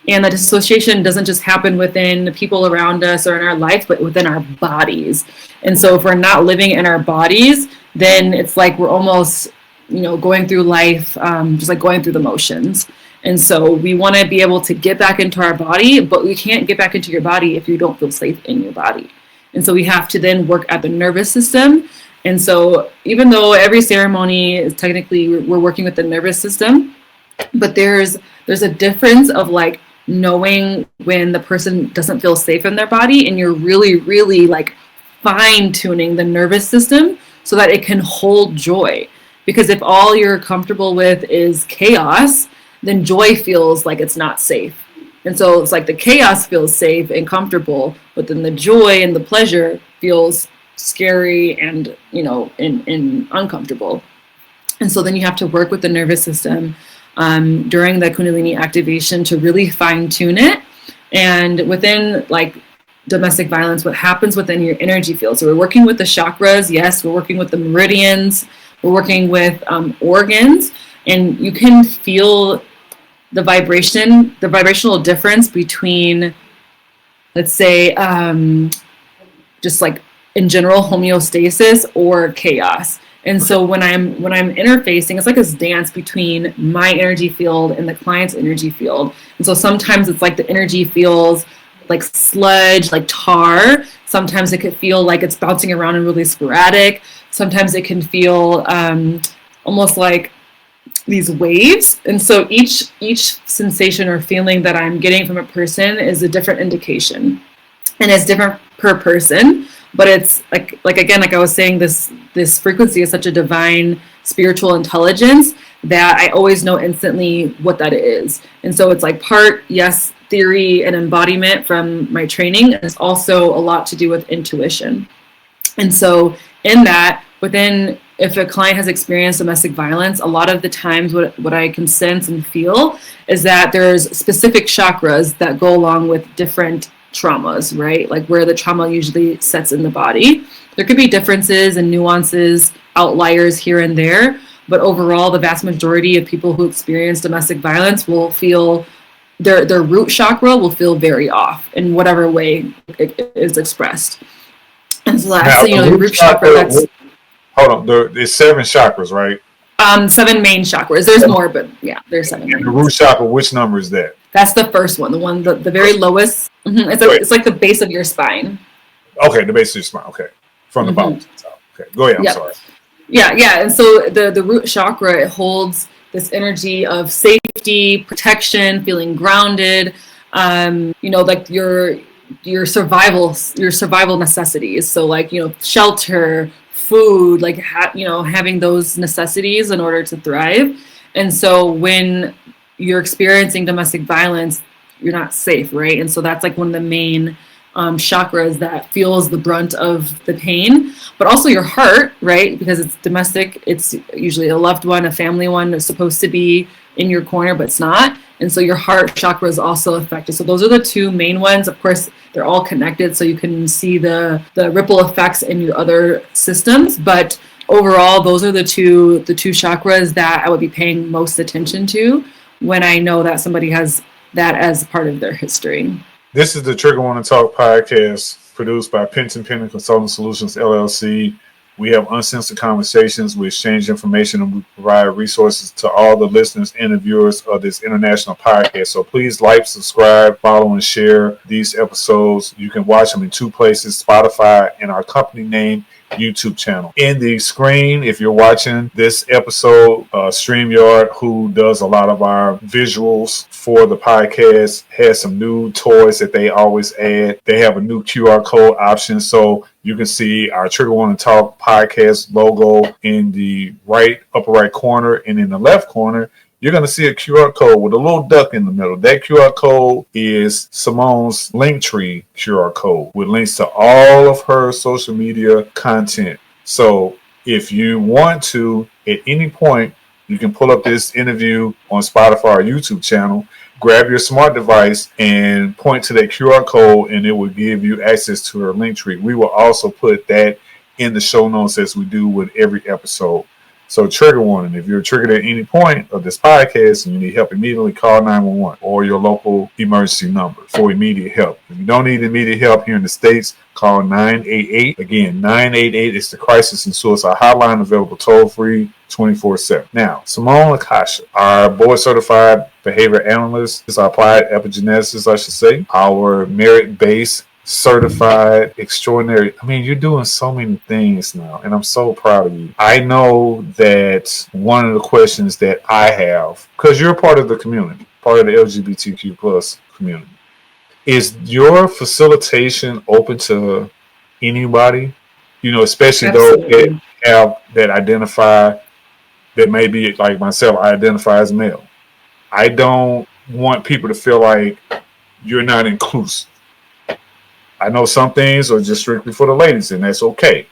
And the dissociation doesn't just happen within the people around us or in our life, but within our bodies. And so if we're not living in our bodies, then it's like we're almost, going through life, just like going through the motions. And so we want to be able to get back into our body, but we can't get back into your body if you don't feel safe in your body. And so we have to then work at the nervous system. And so even though every ceremony is technically, we're working with the nervous system, but there's a difference of like knowing when the person doesn't feel safe in their body, and you're really, really like fine tuning the nervous system so that it can hold joy. Because if all you're comfortable with is chaos, then joy feels like it's not safe. And so it's like the chaos feels safe and comfortable, but then the joy and the pleasure feels scary and, and uncomfortable. And so then you have to work with the nervous system during the Kundalini activation to really fine tune it. And within like domestic violence, what happens within your energy field. So we're working with the chakras. Yes, we're working with the meridians. We're working with organs, and you can feel the vibrational difference between, let's say, just like in general homeostasis or chaos. And so when I'm interfacing, it's like this dance between my energy field and the client's energy field. And so sometimes it's like the energy feels like sludge, like tar. Sometimes it could feel like it's bouncing around and really sporadic. Sometimes it can feel almost like these waves. And so each sensation or feeling that I'm getting from a person is a different indication, and it's different per person. But it's like again, like I was saying, this frequency is such a divine spiritual intelligence that I always know instantly what that is. And so it's like part, yes, theory and embodiment from my training, and it's also a lot to do with intuition. And so in that, if a client has experienced domestic violence, a lot of the times what I can sense and feel is that there's specific chakras that go along with different traumas, right? Like where the trauma usually sets in the body. There could be differences and nuances, outliers here and there, but overall, the vast majority of people who experience domestic violence will feel their root chakra will feel very off in whatever way it is expressed. And so that's the root chakra. That's hold on. There's 7 chakras, right? 7 main chakras. There's more, but yeah, there's 7. And the root chakra, which number is that? That's the first one, the very lowest. Mm-hmm. It's like the base of your spine. Okay, the base of your spine. Okay, from the bottom to the top. Okay, go ahead. I'm sorry. Yeah. And so the root chakra, it holds this energy of safety, protection, feeling grounded. Like your survival necessities. So like shelter, food, like having those necessities in order to thrive. And so when you're experiencing domestic violence, you're not safe, right? And so that's like one of the main chakras that feels the brunt of the pain, but also your heart, right? Because it's domestic, it's usually a loved one, a family one is supposed to be in your corner, but it's not. And so your heart chakra is also affected. So those are the 2 main ones. Of course, they're all connected, so you can see the ripple effects in your other systems. But overall, those are the two chakras that I would be paying most attention to when I know that somebody has that as part of their history. This is the Trigger Warning Talk podcast produced by Penton Consulting Solutions, LLC. We have uncensored conversations, we exchange information, and we provide resources to all the listeners and the viewers of this international podcast. So please like, subscribe, follow, and share these episodes. You can watch them in 2 places, Spotify and our company name, YouTube channel. In the screen, if you're watching this episode, StreamYard, who does a lot of our visuals for the podcast, has some new toys that they always add. They have a new QR code option, so you can see our Trigger Warning Talk podcast logo in the upper right corner, and in the left corner, you're going to see a QR code with a little duck in the middle. That QR code is Simone's Linktree QR code with links to all of her social media content. So if you want to, at any point, you can pull up this interview on Spotify or YouTube channel, grab your smart device and point to that QR code, and it will give you access to her Linktree. We will also put that in the show notes as we do with every episode. So trigger warning, if you're triggered at any point of this podcast and you need help immediately, call 911 or your local emergency number for immediate help. If you don't need immediate help here in the States, call 988. Again, 988 is the crisis and suicide hotline, available toll-free 24/7. Now, Simone Akasha, our board-certified behavior analyst, is our applied epigeneticist, I should say, our merit-based certified extraordinary. I mean, you're doing so many things now, and I'm so proud of you. I know that one of the questions that I have, because you're part of the community, part of the LGBTQ plus community, is your facilitation open to anybody? You know, especially Absolutely. those that have that identify, that may be like myself, I identify as male. I don't want people to feel like you're not inclusive. I know some things are just strictly for the ladies, and that's okay.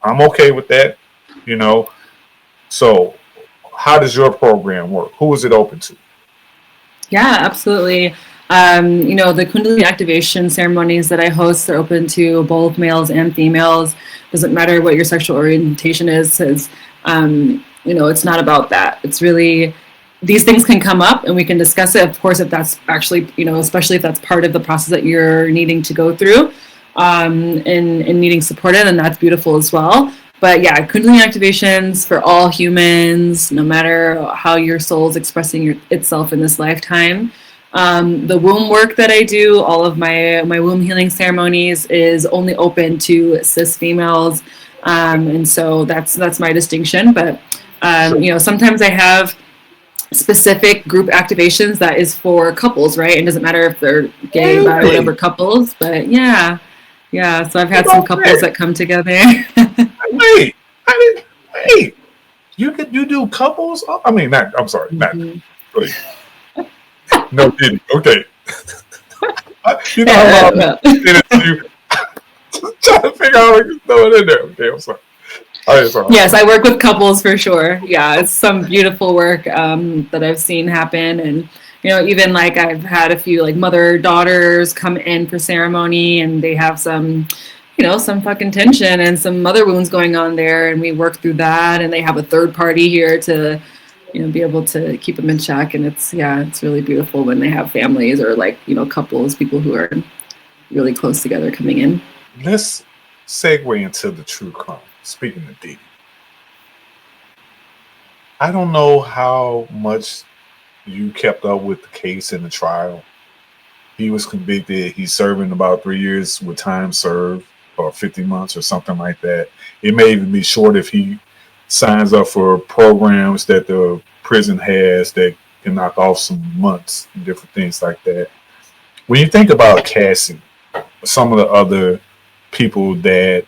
I'm okay with that, you know. So how does your program work? Who is it open to? Yeah, absolutely. You know, the Kundalini activation ceremonies that I host are open to both males and females. Doesn't matter what your sexual orientation is, because, you know, it's not about that. It's really, these things can come up and we can discuss it. Of course, if that's actually, you know, especially if that's part of the process that you're needing to go through and needing supported, and that's beautiful as well. But yeah, Kundalini activations for all humans, no matter how your soul is expressing itself in this lifetime. The womb work that I do, all of my womb healing ceremonies, is only open to cis females, and so that's my distinction. But you know, sometimes I have specific group activations that is for couples, right? And it doesn't matter if they're gay, bi, whatever couples. But yeah. So I've had some couples that come together. Wait, you do couples? I mean, not. I'm sorry, not. Really. No kidding. Okay. You know how long you trying to figure out how to throw it in there. Okay, I'm sorry. Yes, I work with couples for sure. Yeah, it's some beautiful work that I've seen happen, and you know, even like I've had a few like mother-daughters come in for ceremony, and they have some, you know, some fucking tension and some mother wounds going on there, and we work through that, and they have a third party here to, you know, be able to keep them in check. And it's really beautiful when they have families or like, you know, couples, people who are really close together coming in. Let's segue into the true crime. Speaking of Diddy, I don't know how much you kept up with the case in the trial. He was convicted. He's serving about 3 years with time served, or 50 months or something like that. It may even be short if he signs up for programs that the prison has that can knock off some months and different things like that. When you think about Cassie, some of the other people that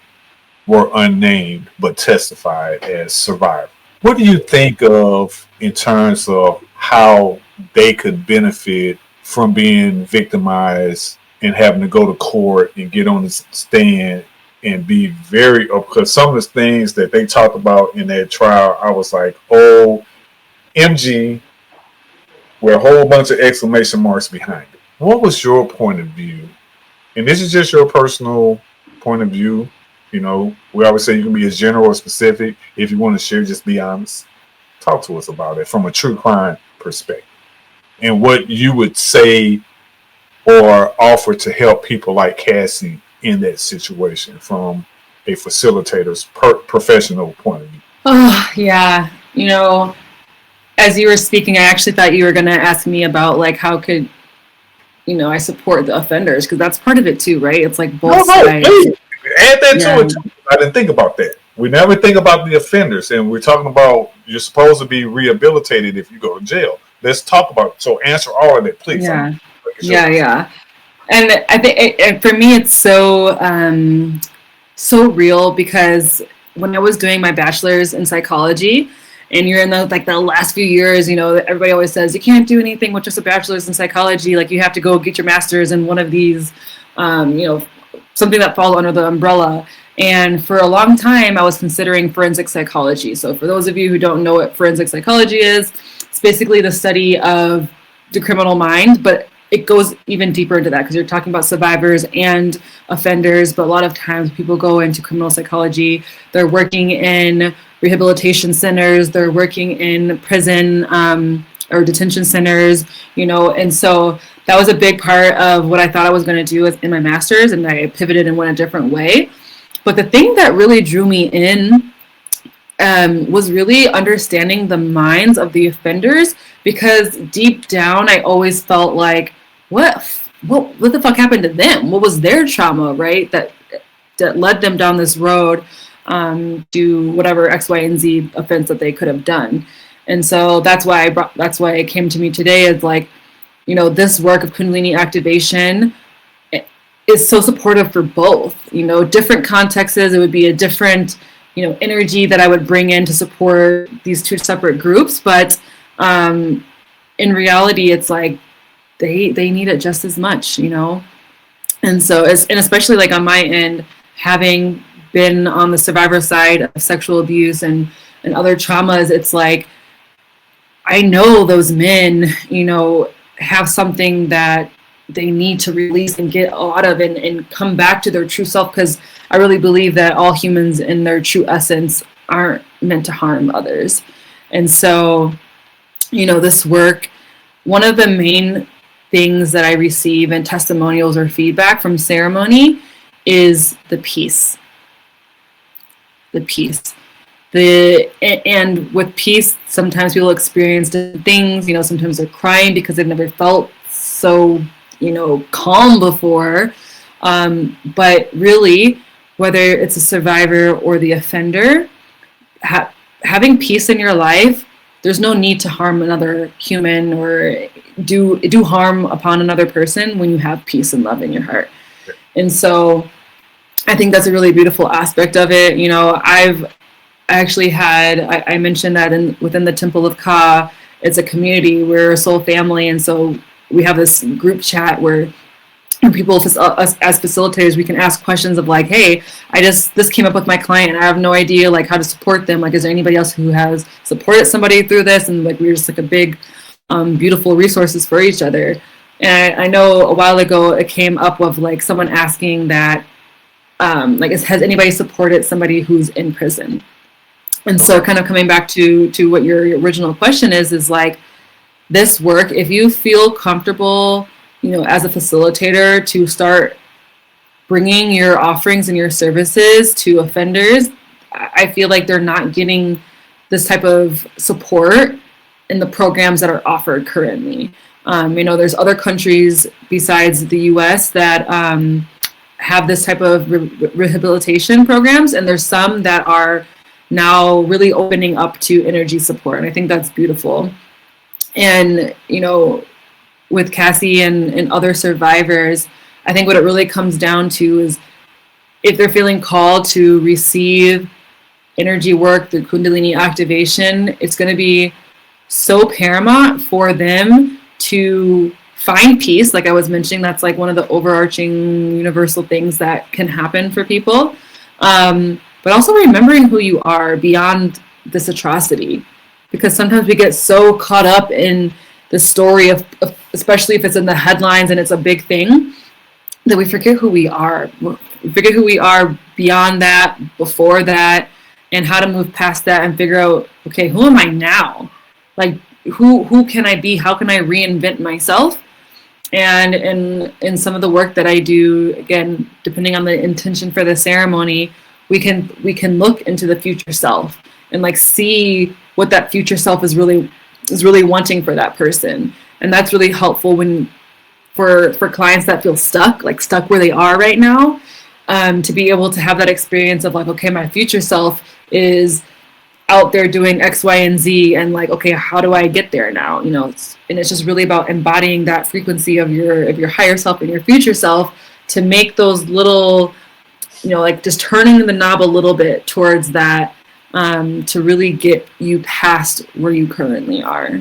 were unnamed but testified as survivors, what do you think of in terms of how they could benefit from being victimized and having to go to court and get on the stand and be very, because some of the things that they talked about in that trial, I was like, oh, MG, with a whole bunch of exclamation marks behind it. What was your point of view? And this is just your personal point of view. You know, we always say you can be as general or specific. If you want to share, just be honest. Talk to us about it from a true crime perspective, and what you would say or offer to help people like Cassie in that situation from a facilitator's professional point of view. Oh, yeah. You know, as you were speaking, I actually thought you were going to ask me about like how could, you know, I support the offenders, because that's part of it too, right? It's like both sides. Hey, add that to it too. I didn't think about that. We never think about the offenders, and we're talking about you're supposed to be rehabilitated if you go to jail. Let's talk about it. So answer all of that, please. Yeah. And I think for me, it's so so real, because when I was doing my bachelor's in psychology, and you're in the last few years, everybody always says you can't do anything with just a bachelor's in psychology. Like you have to go get your master's in one of these, something that falls under the umbrella. And for a long time, I was considering forensic psychology. So for those of you who don't know what forensic psychology is, it's basically the study of the criminal mind, but it goes even deeper into that because you're talking about survivors and offenders. But a lot of times people go into criminal psychology. They're working in rehabilitation centers. They're working in prison or detention centers, and so that was a big part of what I thought I was going to do in my master's, and I pivoted and went a different way. But the thing that really drew me in was really understanding the minds of the offenders, because deep down I always felt like, what the fuck happened to them? What was their trauma, right? That led them down this road to whatever X, Y, and Z offense that they could have done. And so that's why it came to me today as like, this work of Kundalini activation is so supportive for both. Different contexts, it would be a different, energy that I would bring in to support these two separate groups. But in reality, it's like they need it just as much, And so, and especially like on my end, having been on the survivor side of sexual abuse and other traumas, it's like, I know those men, have something that they need to release and get out of and come back to their true self, because I really believe that all humans in their true essence aren't meant to harm others. And so, this work, one of the main things that I receive in testimonials or feedback from ceremony is the peace. The peace. And with peace, sometimes people experience different things. Sometimes they're crying because they've never felt so, calm before. But really, whether it's a survivor or the offender, having peace in your life, there's no need to harm another human or do harm upon another person when you have peace and love in your heart. And so I think that's a really beautiful aspect of it. I mentioned that within the Temple of Ka, it's a community, we're a soul family, and so we have this group chat where people, us as facilitators, we can ask questions of like, hey, this came up with my client, and I have no idea like how to support them. Like, is there anybody else who has supported somebody through this? And like, we're just like a big, beautiful resources for each other. And I know a while ago it came up with like someone asking that, has anybody supported somebody who's in prison? And so kind of coming back to what your original question is like, this work, if you feel comfortable, as a facilitator, to start bringing your offerings and your services to offenders, I feel like they're not getting this type of support in the programs that are offered currently. There's other countries besides the US that have this type of rehabilitation programs, and there's some that are now really opening up to energy support. And I think that's beautiful. And, with Cassie and other survivors, I think what it really comes down to is if they're feeling called to receive energy work through Kundalini activation, it's going to be so paramount for them to find peace. Like I was mentioning, that's like one of the overarching universal things that can happen for people. But also remembering who you are beyond this atrocity, because sometimes we get so caught up in the story of especially if it's in the headlines and it's a big thing, that we forget who we are. We forget who we are beyond that, before that, and how to move past that and figure out, okay, who am I now? Like, who can I be? How can I reinvent myself? And in some of the work that I do, again, depending on the intention for the ceremony, we can look into the future self and like see what that future self is really wanting for that person. And that's really helpful for clients that feel stuck where they are right now, to be able to have that experience of like, okay, my future self is out there doing X, Y, and Z, and like, okay, how do I get there now? It's just really about embodying that frequency of your higher self and your future self to make those little, like just turning the knob a little bit towards that to really get you past where you currently are.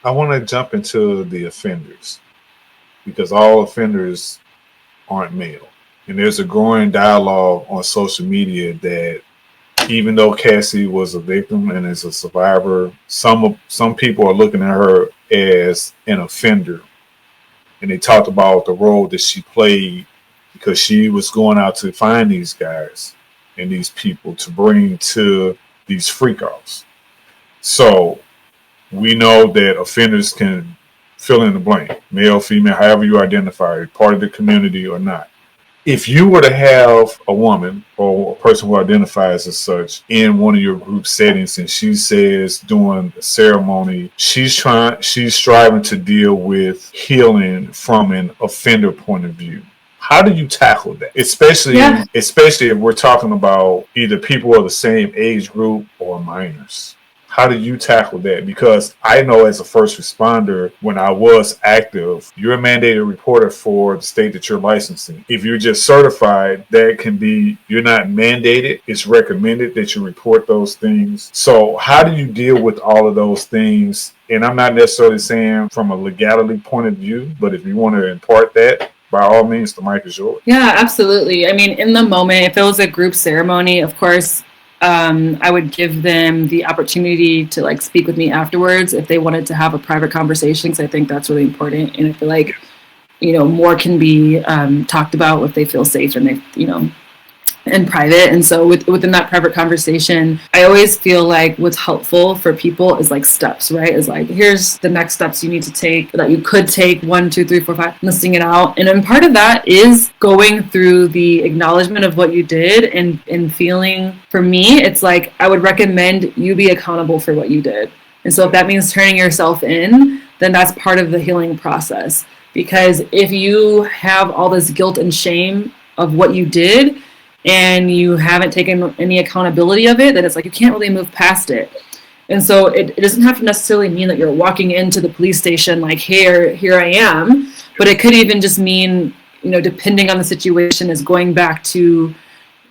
I want to jump into the offenders, because all offenders aren't male. And there's a growing dialogue on social media that even though Cassie was a victim and is a survivor, some people are looking at her as an offender. And they talked about the role that she played, because she was going out to find these guys and these people to bring to these freak-offs. So we know that offenders can fill in the blank, male, female, however you identify, part of the community or not. If you were to have a woman or a person who identifies as such in one of your group settings, and she says during the ceremony, she's striving to deal with healing from an offender point of view, how do you tackle that? Especially if we're talking about either people of the same age group or minors. How do you tackle that? Because I know as a first responder, when I was active, you're a mandated reporter for the state that you're licensing. If you're just certified, that can be, you're not mandated. It's recommended that you report those things. So how do you deal with all of those things? And I'm not necessarily saying from a legality point of view, but if you want to impart that, by all means, the mic is yours. Yeah, absolutely. I mean, in the moment, if it was a group ceremony, of course, I would give them the opportunity to like speak with me afterwards if they wanted to have a private conversation, because I think that's really important. And I feel like, more can be talked about if they feel safe and they, in private. And so within that private conversation, I always feel like what's helpful for people is like steps, right? Is like, here's the next steps you need to take, that you could take 1, 2, 3, 4, 5, listing it out. And then part of that is going through the acknowledgement of what you did and feeling, for me, it's like, I would recommend you be accountable for what you did. And so if that means turning yourself in, then that's part of the healing process. Because if you have all this guilt and shame of what you did, and you haven't taken any accountability of it, then it's like you can't really move past it. And so it doesn't have to necessarily mean that you're walking into the police station like, here I am, but it could even just mean, depending on the situation, is going back to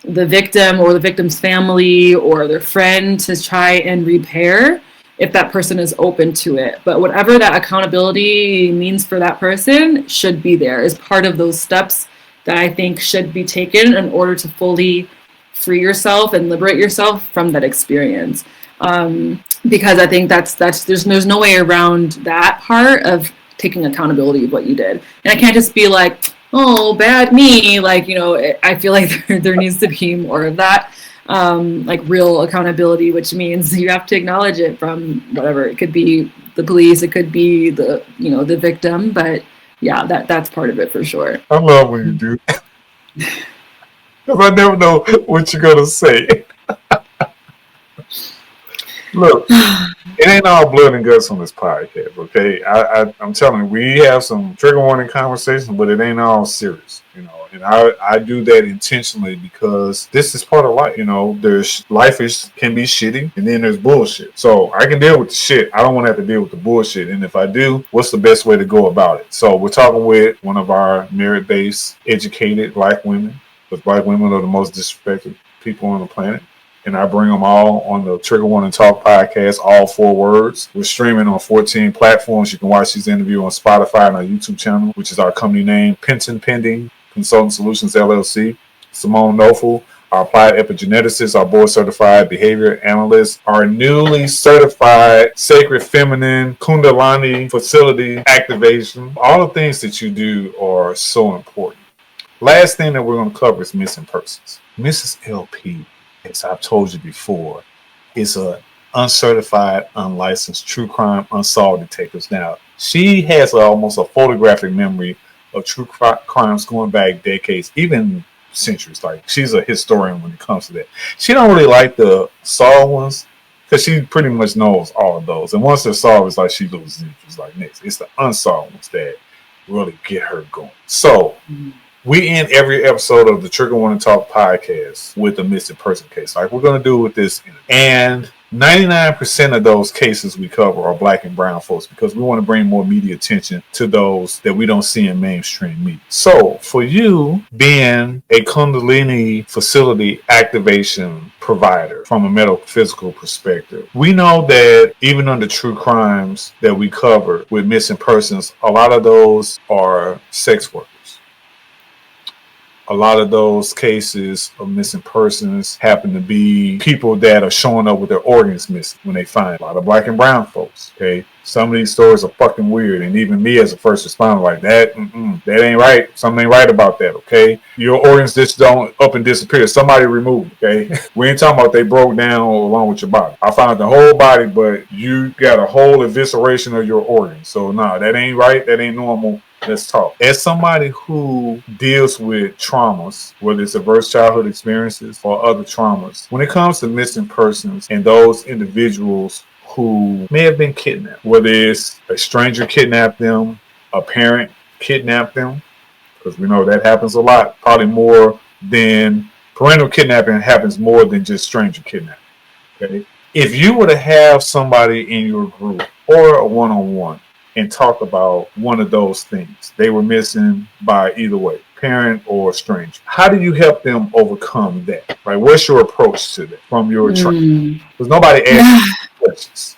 the victim or the victim's family or their friend to try and repair, if that person is open to it. But whatever that accountability means for that person should be there as part of those steps that I think should be taken in order to fully free yourself and liberate yourself from that experience. Because I think there's no way around that part of taking accountability of what you did. And I can't just be like, oh, bad me. Like, I feel like there needs to be more of that, like real accountability, which means you have to acknowledge it from whatever. It could be the police, it could be the victim, but yeah, that's part of it for sure. I love when you do that, because I never know what you're going to say. Look, it ain't all blood and guts on this podcast, okay? I'm telling you, we have some trigger warning conversations, but it ain't all serious, And I do that intentionally because this is part of life, There's can be shitty, and then there's bullshit. So I can deal with the shit. I don't want to have to deal with the bullshit. And if I do, what's the best way to go about it? So we're talking with one of our merit-based, educated Black women, because Black women are the most disrespected people on the planet. And I bring them all on the Trigger Warning Talk podcast, all 4 words. We're streaming on 14 platforms. You can watch these interviews on Spotify and our YouTube channel, which is our company name, Penton Pending Consulting Solutions, LLC. Simone Nofel, our Applied Epigeneticist, our board-certified behavior analyst, our newly certified Sacred Feminine Kundalini Facility Activation. All the things that you do are so important. Last thing that we're going to cover is missing persons. Mrs. LP, as I've told you before, is an uncertified, unlicensed true crime unsolved detective. Now, she has almost a photographic memory of true crimes going back decades, even centuries. Like, she's a historian when it comes to that. She don't really like the solved ones because she pretty much knows all of those. And once they're solved, it's like she loses interest. Like, next, it's the unsolved ones that really get her going. So, we end every episode of the Trigger Warning Talk podcast with a missing person case, like we're going to do with this. And 99% of those cases we cover are Black and brown folks because we want to bring more media attention to those that we don't see in mainstream media. So for you being a Kundalini facility activation provider from a metaphysical perspective, we know that even under true crimes that we cover with missing persons, a lot of those are sex workers. A lot of those cases of missing persons happen to be people that are showing up with their organs missing when they find a lot of Black and brown folks. Okay, some of these stories are fucking weird, and even me as a first responder, like that ain't right. Something ain't right about that. Okay, your organs just don't up and disappear. Somebody removed. Okay, we ain't talking about they broke down along with your body. I found the whole body, but you got a whole evisceration of your organs. So nah, that ain't right. That ain't normal. Let's talk. As somebody who deals with traumas, whether it's adverse childhood experiences or other traumas, when it comes to missing persons and those individuals who may have been kidnapped, whether it's a stranger kidnapped them, a parent kidnapped them, because we know that happens a lot, probably more than parental kidnapping happens more than just stranger kidnapping. Okay? If you were to have somebody in your group or a one-on-one and talk about one of those things, they were missing by either way, parent or stranger, how do you help them overcome that? Right? What's your approach to that from your training? Because nobody asks questions.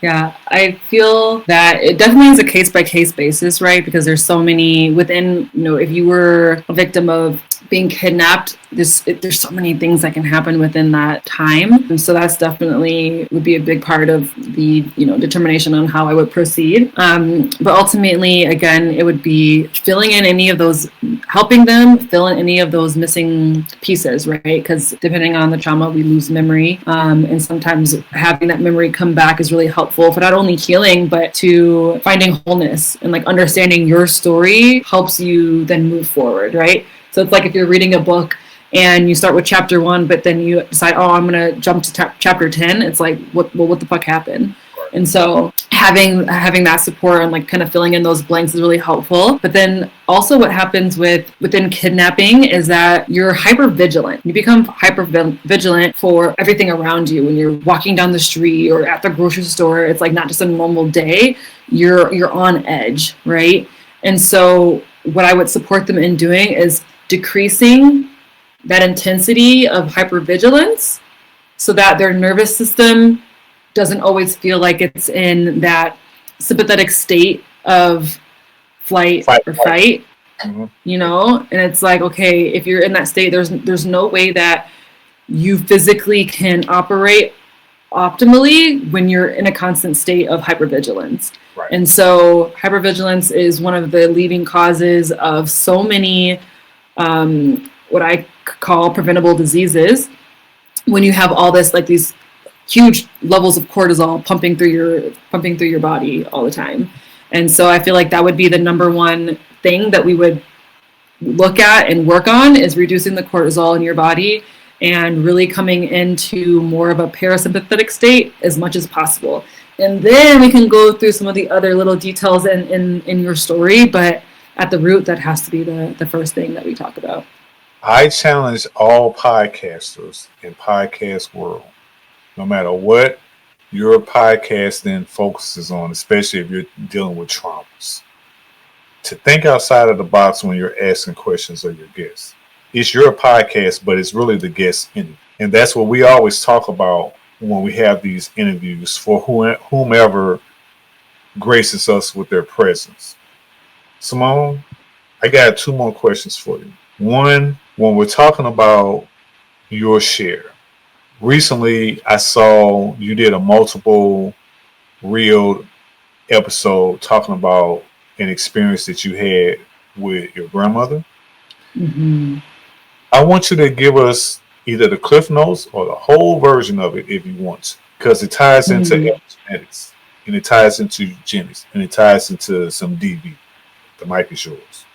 Yeah, I feel that it definitely is a case-by-case basis, right? Because there's so many within, if you were a victim of being kidnapped, there's so many things that can happen within that time. And so that's definitely would be a big part of the, determination on how I would proceed. But ultimately, again, it would be filling in any of those, helping them fill in any of those missing pieces, right? Because depending on the trauma, we lose memory. And sometimes having that memory come back is really helpful for not only healing, but to finding wholeness and like understanding your story helps you then move forward, right? So it's like if you're reading a book and you start with chapter 1, but then you decide, I'm going to jump to chapter 10. It's like, what the fuck happened? And so having that support and like kind of filling in those blanks is really helpful. But then also what happens within kidnapping is that you're hyper vigilant. You become hyper vigilant for everything around you. When you're walking down the street or at the grocery store, it's like not just a normal day. You're on edge, right? And so what I would support them in doing is decreasing that intensity of hypervigilance so that their nervous system doesn't always feel like it's in that sympathetic state of flight or fight. And it's like, okay, if you're in that state, there's no way that you physically can operate optimally when you're in a constant state of hypervigilance. Right. And so hypervigilance is one of the leading causes of so many what I call preventable diseases. When you have all this, like these huge levels of cortisol pumping through your body all the time. And so I feel like that would be the number one thing that we would look at and work on is reducing the cortisol in your body and really coming into more of a parasympathetic state as much as possible. And then we can go through some of the other little details in your story, but at the root, that has to be the first thing that we talk about. I challenge all podcasters in podcast world, no matter what your podcasting focuses on, especially if you're dealing with traumas, to think outside of the box when you're asking questions of your guests. It's your podcast, but it's really the guest in it. And that's what we always talk about when we have these interviews for whomever graces us with their presence. Simone, I got 2 more questions for you. One, when we're talking about your share, recently I saw you did a multiple reel episode talking about an experience that you had with your grandmother. Mm-hmm. I want you to give us either the Cliff Notes or the whole version of it if you want to, because it ties into epigenetics, and it ties into eugenics, and it ties into some DV. The mic is yours.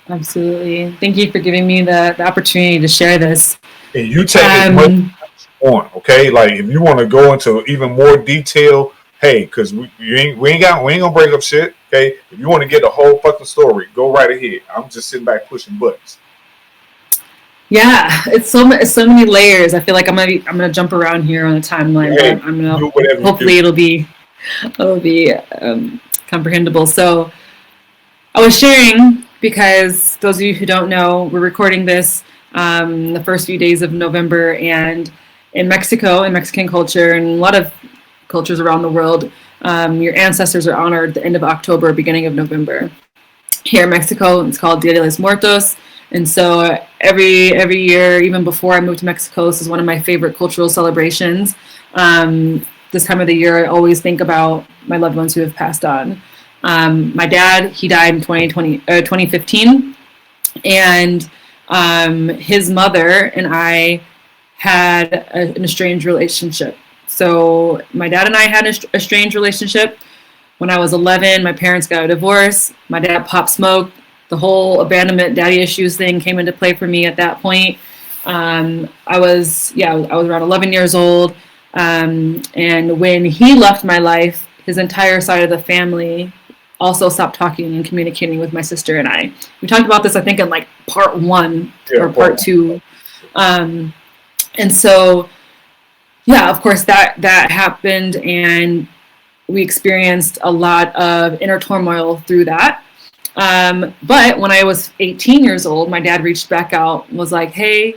Absolutely. Thank you for giving me the opportunity to share this. And you take it much as you want, okay? Like if you want to go into even more detail, hey, because we ain't gonna break up shit, okay? If you want to get the whole fucking story, go right ahead. I'm just sitting back pushing buttons. Yeah, it's so many layers. I feel like I'm gonna jump around here on the timeline, Hey, but I'm gonna do whatever you do. hopefully it'll be comprehensible. So I was sharing because those of you who don't know, we're recording this the first few days of November, and in Mexico, in Mexican culture, and a lot of cultures around the world, your ancestors are honored at the end of October, beginning of November. Here in Mexico, it's called Dia de los Muertos. And so every year, even before I moved to Mexico, this is one of my favorite cultural celebrations. This time of the year, I always think about my loved ones who have passed on. My dad, he died in 2015, and his mother and I had an estranged relationship. So my dad and I had a strange relationship. When I was 11, my parents got a divorce. My dad popped smoke. The whole abandonment, daddy issues thing came into play for me at that point. I was around 11 years old. And when he left my life, his entire side of the family also stopped talking and communicating with my sister and I. We talked about this, I think, in like part 1 or part 2. And so, yeah, of course, that happened, and we experienced a lot of inner turmoil through that. But when I was 18 years old, my dad reached back out and was like, hey,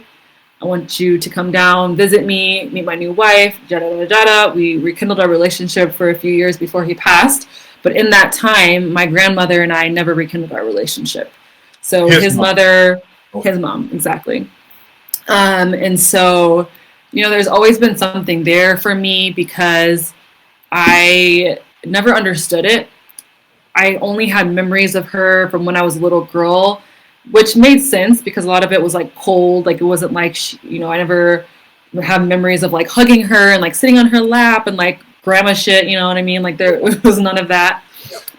I want you to come down, visit me, meet my new wife, jada, jada, jada. We rekindled our relationship for a few years before he passed. But in that time, my grandmother and I never rekindled our relationship. So his mother, his mom, exactly. And so, there's always been something there for me because I never understood it. I only had memories of her from when I was a little girl, which made sense because a lot of it was like cold. Like it wasn't like, I never have memories of like hugging her and like sitting on her lap and like grandma shit, you know what I mean? Like there was none of that.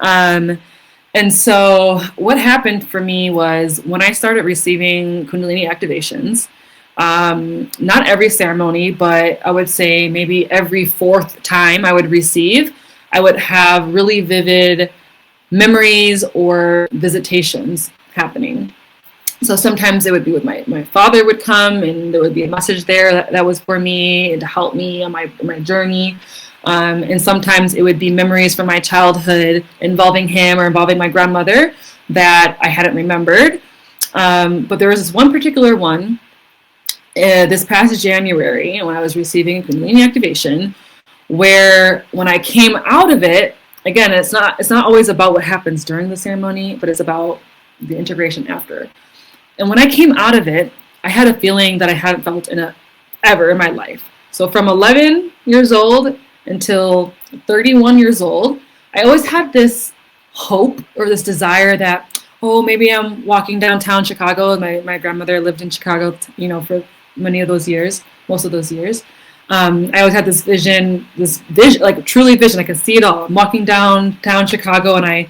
And so what happened for me was when I started receiving Kundalini activations, not every ceremony, but I would say maybe every 4th time I would receive, I would have really vivid memories or visitations happening. So sometimes it would be with my father would come, and there would be a message there that was for me and to help me on my journey. And sometimes it would be memories from my childhood involving him or involving my grandmother that I hadn't remembered. But there was this one particular one this past January when I was receiving Kundalini activation, where when I came out of it, again, it's not always about what happens during the ceremony, but it's about the integration after. And when I came out of it, I had a feeling that I hadn't felt ever in my life. So from 11 years old until 31 years old, I always had this hope or this desire that, oh, maybe I'm walking downtown Chicago. My grandmother lived in Chicago, for many of those years, most of those years. I always had this vision, like truly vision. I could see it all. I'm walking downtown Chicago and I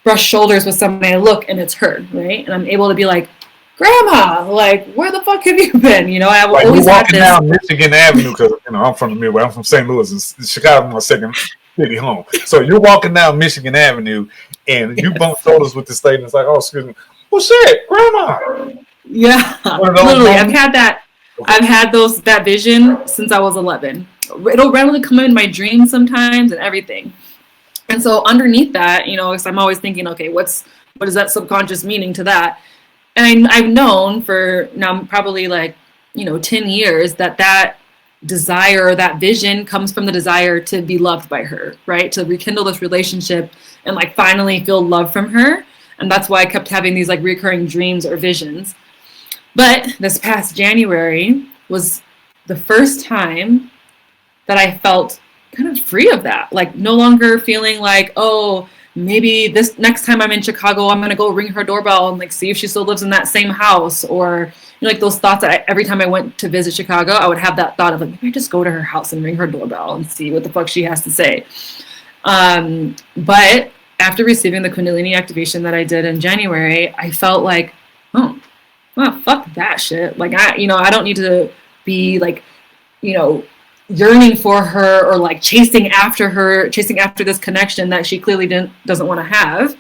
brush shoulders with someone and I look and it's her, right? And I'm able to be like, Grandma, like, where the fuck have you been? I like always you're had walking this. down Michigan Avenue because I'm from the Midwest. I'm from St. Louis, and Chicago my second city home. So you're walking down Michigan Avenue and you bump shoulders with this lady. And it's like, oh, excuse me. Well, shit, Grandma. Yeah, literally, I've had that. Okay. I've had that vision since I was 11. It'll randomly come in my dreams sometimes and everything. And so underneath that, because I'm always thinking, okay, what is that subconscious meaning to that? And I've known for now probably 10 years that desire or that vision comes from the desire to be loved by her, right? To rekindle this relationship and finally feel love from her. And that's why I kept having these recurring dreams or visions. But this past January was the first time that I felt kind of free of that. No longer feeling like, oh, maybe this next time I'm in Chicago, I'm going to go ring her doorbell and see if she still lives in that same house. Or those thoughts that every time I went to visit Chicago, I would have that thought of maybe I just go to her house and ring her doorbell and see what the fuck she has to say. But after receiving the Kundalini activation that I did in January, I felt like, oh, well, fuck that shit. I don't need to be yearning for her or chasing after this connection that she clearly doesn't want to have.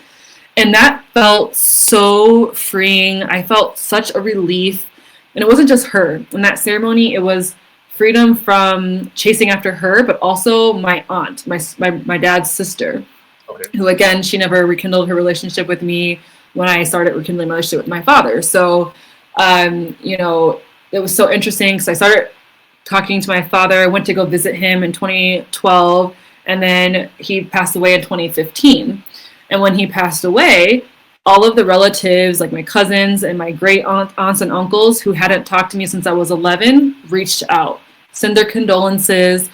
And that felt so freeing. I felt such a relief. And it wasn't just her. In that ceremony, it was freedom from chasing after her, but also my aunt, my dad's sister, Okay. who, again, she never rekindled her relationship with me when I started rekindling my relationship with my father. So, you know, it was so interesting because I started talking to my father. I went to go visit him in 2012, and then he passed away in 2015. And when he passed away, all of the relatives, like my cousins and my great aunts and uncles who hadn't talked to me since I was 11, reached out, send their condolences,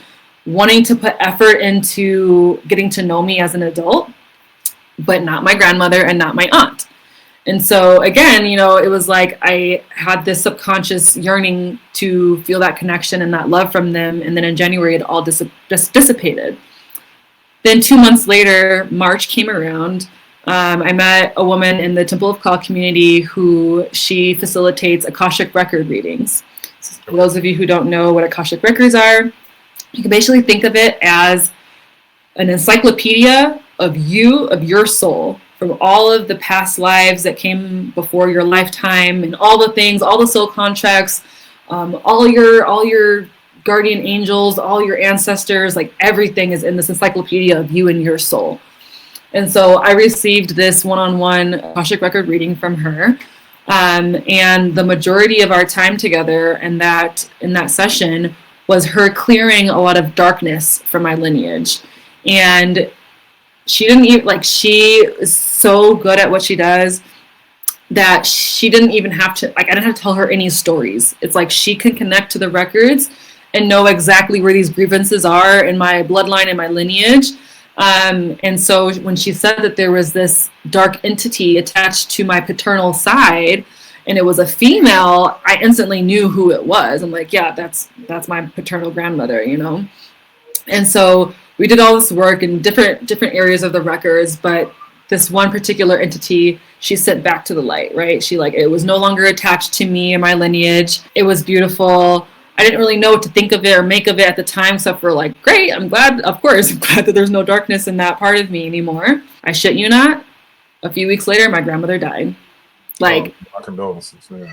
wanting to put effort into getting to know me as an adult, but not my grandmother and not my aunt. And so again, you know, it was like I had this subconscious yearning to feel that connection and that love from them. And then in January, it all just dissipated. Then 2 months later, March came around. I met a woman in the Temple of Ka community who she facilitates Akashic record readings. So for those of you who don't know what Akashic records are, you can basically think of it as an encyclopedia of you, of your soul, from all of the past lives that came before your lifetime, and all the things, all the soul contracts, all your guardian angels, all your ancestors, like everything is in this encyclopedia of you and your soul. And so I received this one-on-one Akashic record reading from her. And the majority of our time together in that session was her clearing a lot of darkness from my lineage. And she didn't even, like, she is so good at what she does that she didn't even have to, like, I didn't have to tell her any stories. It's like she can connect to the records and know exactly where these grievances are in my bloodline and my lineage. And so when she said that there was this dark entity attached to my paternal side, and it was a female, I instantly knew who it was. I'm like, yeah, that's my paternal grandmother, you know? And so we did all this work in different areas of the records, but this one particular entity, she sent back to the light, right? She, like, it was no longer attached to me and my lineage. It was beautiful. I didn't really know what to think of it or make of it at the time, except for, like, great, I'm glad, of course, I'm glad that there's no darkness in that part of me anymore. I shit you not, a few weeks later, my grandmother died. Like, my condolences. Yeah.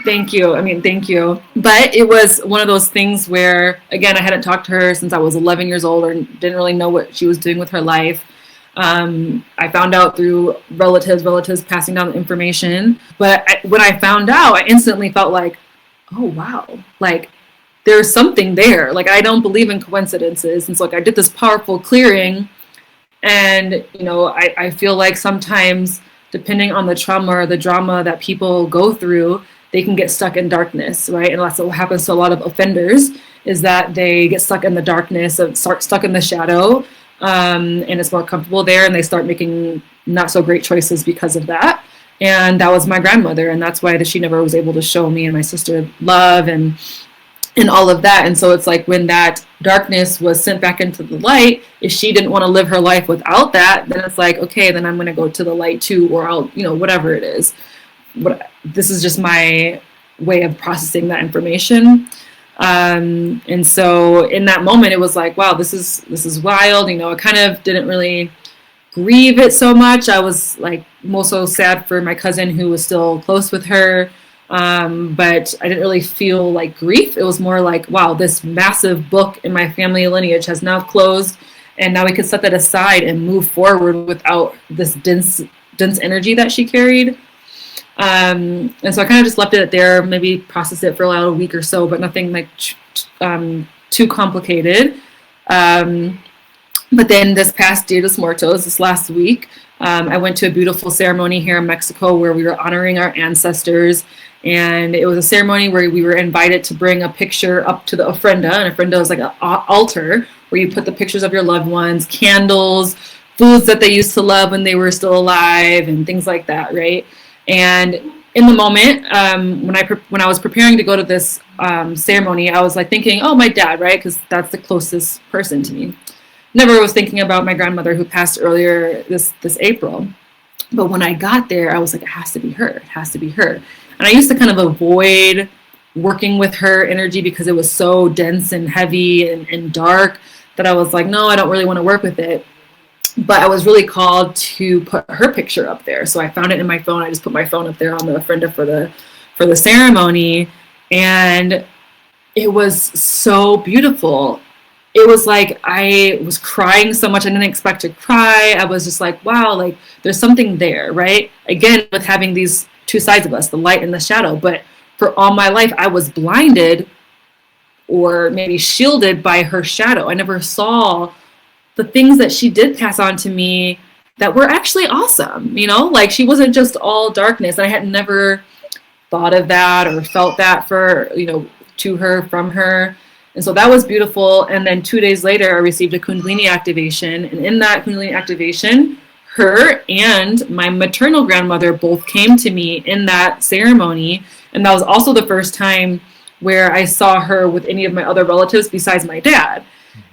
Thank you. I mean, thank you. But it was one of those things where, again, I hadn't talked to her since I was 11 years old, or didn't really know what she was doing with her life. I found out through relatives passing down the information. But when I found out, I instantly felt like, oh, wow, like, there's something there. Like, I don't believe in coincidences. And so, like, I did this powerful clearing. And, you know, I feel like sometimes, depending on the trauma or the drama that people go through, they can get stuck in darkness, right? And that's what happens to a lot of offenders, is that they get stuck in the darkness, and start stuck in the shadow, and it's more comfortable there, and they start making not so great choices because of that. And that was my grandmother, and that's why she never was able to show me and my sister love and all of that. And so it's like, when that darkness was sent back into the light, if she didn't want to live her life without that, then it's like, okay, then I'm going to go to the light too, or I'll, you know, whatever it is. This is just my way of processing that information. And so in that moment, it was like, wow, this is wild. You know, I kind of didn't really grieve it so much. I was, like, most so sad for my cousin who was still close with her. But I didn't really feel like grief. It was more like, wow, this massive book in my family lineage has now closed, and now we can set that aside and move forward without this dense energy that she carried. And so I kind of just left it there, maybe process it for a week or so, but nothing like too complicated. But then this past Dia de los Muertos, this last week, I went to a beautiful ceremony here in Mexico where we were honoring our ancestors. And it was a ceremony where we were invited to bring a picture up to the ofrenda. And ofrenda is like an altar where you put the pictures of your loved ones, candles, foods that they used to love when they were still alive, and things like that, right? And in the moment, when I was preparing to go to this ceremony, I was like thinking, oh, my dad, right? Because that's the closest person to me. Never was thinking about my grandmother who passed earlier this April. But when I got there, I was like, it has to be her. It has to be her. And I used to kind of avoid working with her energy because it was so dense and heavy and dark that I was like, no, I don't really want to work with it. But I was really called to put her picture up there. So I found it in my phone. I just put my phone up there on the ofrenda for the ceremony. And it was so beautiful. It was like I was crying so much. I didn't expect to cry. I was just like, wow, like there's something there, right? Again, with having these two sides of us, the light and the shadow. But for all my life, I was blinded or maybe shielded by her shadow. I never saw the things that she did pass on to me that were actually awesome, you know? Like she wasn't just all darkness. I had never thought of that or felt that for, you know, to her, from her. And so that was beautiful. And then 2 days later, I received a Kundalini activation. And in that Kundalini activation, her and my maternal grandmother both came to me in that ceremony. And that was also the first time where I saw her with any of my other relatives besides my dad.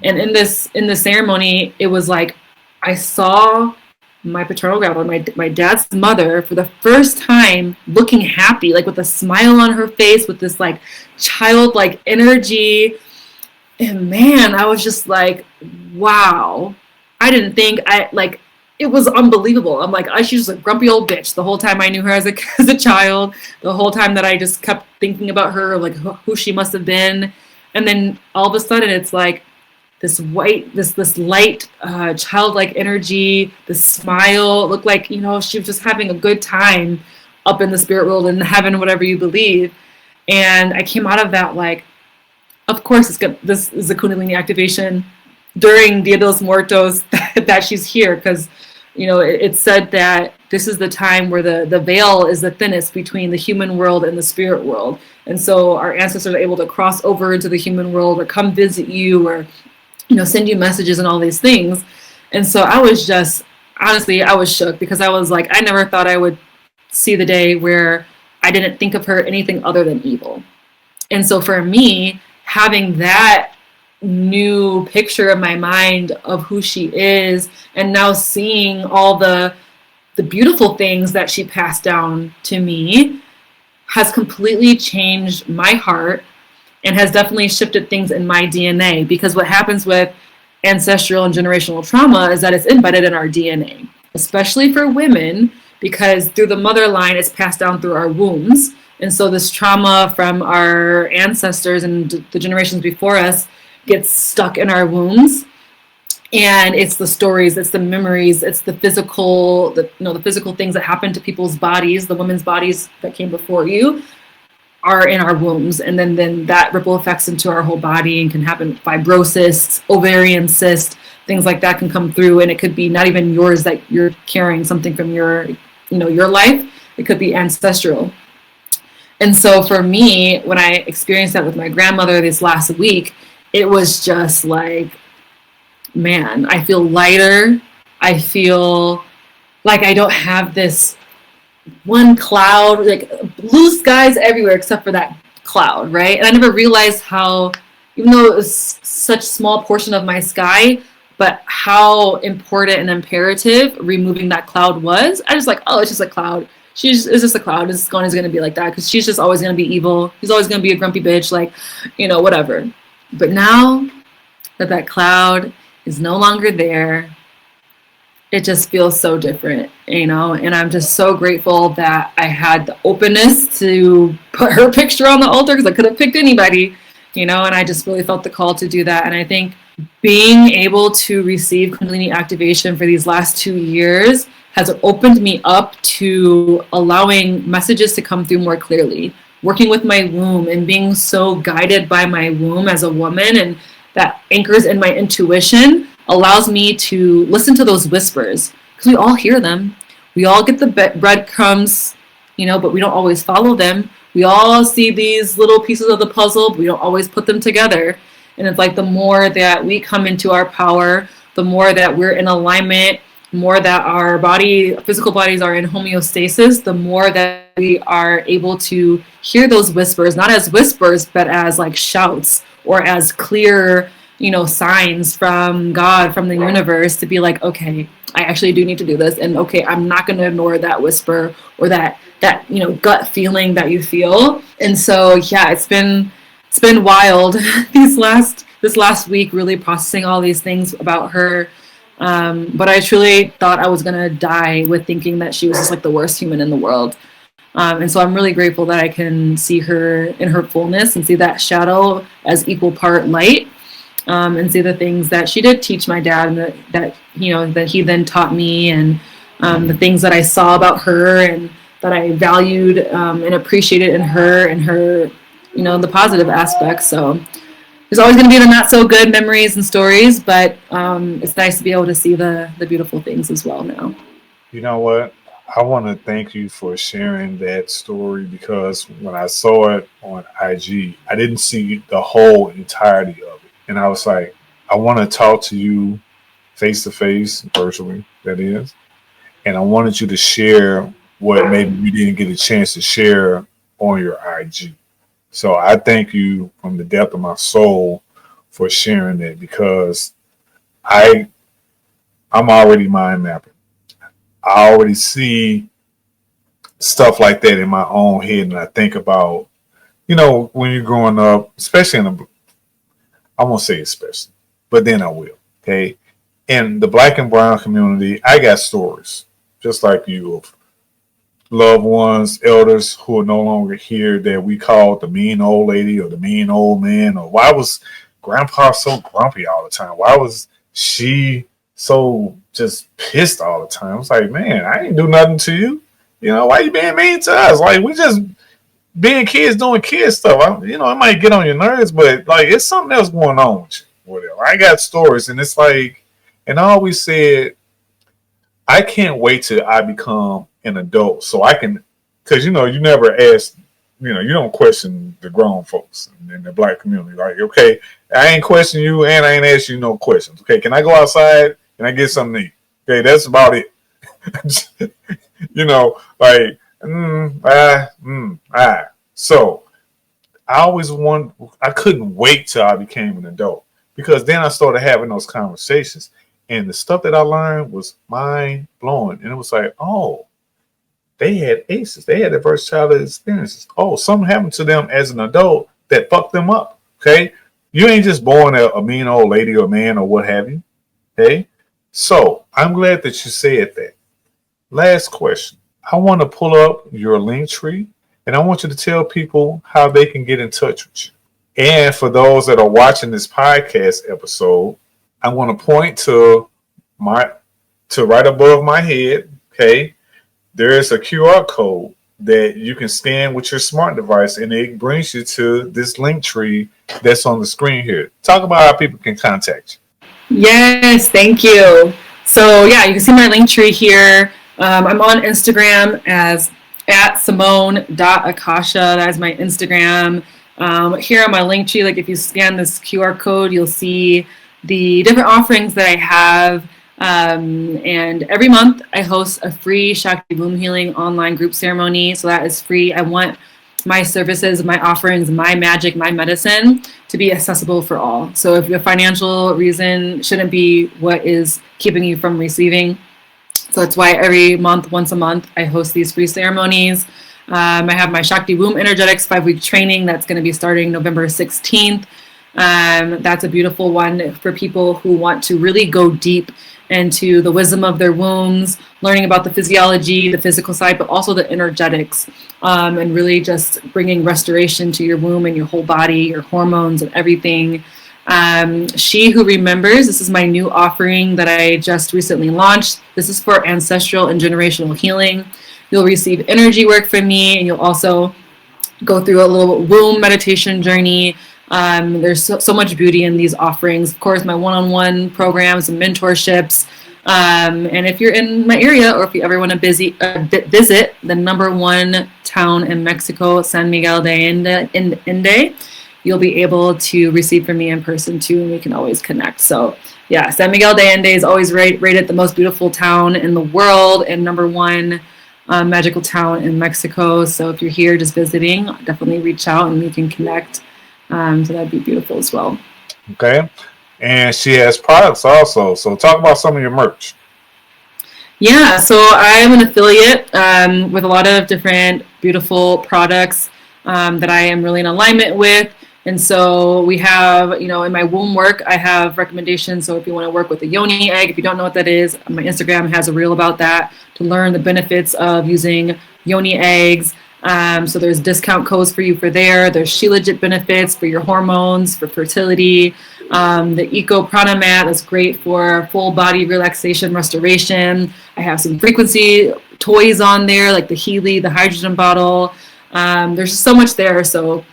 And in the ceremony, it was like I saw my paternal grandmother, my dad's mother, for the first time looking happy, like with a smile on her face, with this like childlike energy. And man, I was just like, wow. I didn't think it was unbelievable. I'm like, she's just a grumpy old bitch the whole time I knew her as a child, the whole time that I just kept thinking about her, like who she must have been. And then all of a sudden it's like this light, childlike energy, the smile, looked like, you know, she was just having a good time up in the spirit world, in heaven, whatever you believe. And I came out of that like, of course, this is a Kundalini activation during Dia de los Muertos that she's here, because, you know, it's said that this is the time where the veil is the thinnest between the human world and the spirit world. And so our ancestors are able to cross over into the human world or come visit you or, you know, send you messages and all these things. And so I was just, honestly, I was shook, because I was like, I never thought I would see the day where I didn't think of her anything other than evil. And so for me, having that new picture in my mind of who she is, and now seeing all the beautiful things that she passed down to me, has completely changed my heart and has definitely shifted things in my DNA. Because what happens with ancestral and generational trauma is that it's embedded in our DNA, especially for women, because through the mother line, it's passed down through our wombs. And so this trauma from our ancestors and the generations before us gets stuck in our wombs. And it's the stories, it's the memories, it's the physical, the physical things that happen to people's bodies, the women's bodies that came before you, are in our wombs. And then that ripple effects into our whole body and can happen. Fibrosis, ovarian cyst, things like that can come through. And it could be not even yours, that you're carrying something from your life. It could be ancestral. And so for me, when I experienced that with my grandmother this last week, it was just like, man, I feel lighter. I feel like I don't have this one cloud, like blue skies everywhere except for that cloud, right? And I never realized how, even though it was such a small portion of my sky, but how important and imperative removing that cloud was. I was like, oh, it's just a cloud. It's just a cloud. It's going to be like that, because she's just always going to be evil. She's always going to be a grumpy bitch, like, you know, whatever. But now that cloud is no longer there, it just feels so different, you know. And I'm just so grateful that I had the openness to put her picture on the altar, because I could have picked anybody, you know. And I just really felt the call to do that. And I think being able to receive Kundalini activation for these last 2 years has opened me up to allowing messages to come through more clearly, working with my womb and being so guided by my womb as a woman, and that anchors in my intuition, allows me to listen to those whispers, because we all hear them. We all get the breadcrumbs, you know, but we don't always follow them. We all see these little pieces of the puzzle, but we don't always put them together. And it's like the more that we come into our power, the more that we're in alignment, more that our physical bodies are in homeostasis, the more that we are able to hear those whispers, not as whispers, but as like shouts, or as clear, you know, signs from God, from the universe, to be like, okay, I actually do need to do this. And okay, I'm not going to ignore that whisper or that, you know, gut feeling that you feel. And so, yeah, it's been wild this last week, really processing all these things about her. But I truly thought I was going to die with thinking that she was just like the worst human in the world. And so I'm really grateful that I can see her in her fullness and see that shadow as equal part light, and see the things that she did teach my dad, and that he then taught me, and the things that I saw about her and that I valued and appreciated in her, and her, the positive aspects. So there's always going to be the not so good memories and stories, but it's nice to be able to see the beautiful things as well now. You know what? I want to thank you for sharing that story, because when I saw it on IG, I didn't see the whole entirety of it. And I was like, I want to talk to you face to face, virtually, that is. And I wanted you to share what maybe you didn't get a chance to share on your IG. So I thank you from the depth of my soul for sharing that, because I'm already mind mapping. I already see stuff like that in my own head, and I think about, when you're growing up, especially I won't say especially, but then I will, okay? In the Black and brown community, I got stories, just like you, of loved ones, elders who are no longer here, that we call the mean old lady or the mean old man, or why was grandpa so grumpy all the time? Why was she so just pissed all the time? I was like, man, I ain't do nothing to you. Why you being mean to us? Like, we just being kids doing kid stuff. It might get on your nerves, but like, it's something else going on with you. Whatever. I got stories, and it's like, and I always said, I can't wait till I become an adult so I can, because you never ask, you don't question the grown folks in the Black community. Like, okay, I ain't questioning you, and I ain't asking you no questions. Okay, can I go outside? Can I get something to eat? Okay, that's about it. Like, So I always I couldn't wait till I became an adult, because then I started having those conversations, and the stuff that I learned was mind blowing. And it was like, oh, they had ACEs. They had adverse childhood experiences. Oh, something happened to them as an adult that fucked them up. Okay. You ain't just born a mean old lady or man or what have you. Okay. So I'm glad that you said that. Last question. I want to pull up your link tree, and I want you to tell people how they can get in touch with you. And for those that are watching this podcast episode, I want to point to right above my head. Okay. There is a QR code that you can scan with your smart device, and it brings you to this link tree that's on the screen here. Talk about how people can contact you. Yes, thank you. So yeah, you can see my link tree here. I'm on Instagram as @Simone.Akasha. That is my Instagram. Here on my link tree, like if you scan this QR code, you'll see the different offerings that I have. And every month I host a free Shakti womb healing online group ceremony. So that is free. I want my services, my offerings, my magic, my medicine to be accessible for all. So if your financial reason shouldn't be what is keeping you from receiving. So that's why every month, once a month, I host these free ceremonies. I have my Shakti Womb Energetics 5-week training that's going to be starting November 16th. That's a beautiful one for people who want to really go deep into the wisdom of their wombs, learning about the physiology, the physical side, but also the energetics, and really just bringing restoration to your womb and your whole body, your hormones and everything. She Who Remembers, this is my new offering that I just recently launched. This is for ancestral and generational healing. You'll receive energy work from me, and you'll also go through a little womb meditation journey. There's so much beauty in these offerings. Of course, my one-on-one programs and mentorships. And if you're in my area, or if you ever want to visit the #1 town in Mexico, San Miguel de Allende, you'll be able to receive from me in person too, and we can always connect. So yeah, San Miguel de Allende is always rated the most beautiful town in the world and #1 magical town in Mexico. So if you're here just visiting, definitely reach out and we can connect. So that'd be beautiful as well. Okay. And she has products also. So talk about some of your merch. Yeah, so I'm an affiliate with a lot of different beautiful products that I am really in alignment with. And so we have, in my womb work, I have recommendations. So if you want to work with a yoni egg, if you don't know what that is, my Instagram has a reel about that, to learn the benefits of using yoni eggs. So there's discount codes for you for there. There's Shilajit benefits for your hormones, for fertility. The Eco Prana mat is great for full body relaxation, restoration. I have some frequency toys on there, like the Healy, the hydrogen bottle. There's so much there. So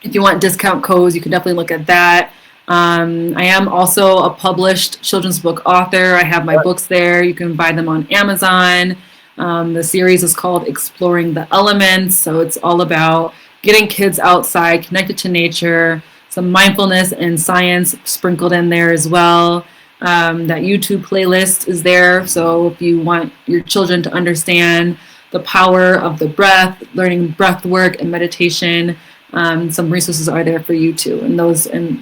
if you want discount codes, you can definitely look at that. I am also a published children's book author. I have my books there. You can buy them on Amazon. The series is called Exploring the Elements. So it's all about getting kids outside, connected to nature, some mindfulness and science sprinkled in there as well. That YouTube playlist is there. So if you want your children to understand the power of the breath, learning breath work and meditation, some resources are there for you too. And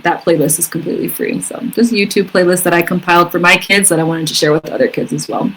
that playlist is completely free. So just a YouTube playlist that I compiled for my kids that I wanted to share with other kids as well.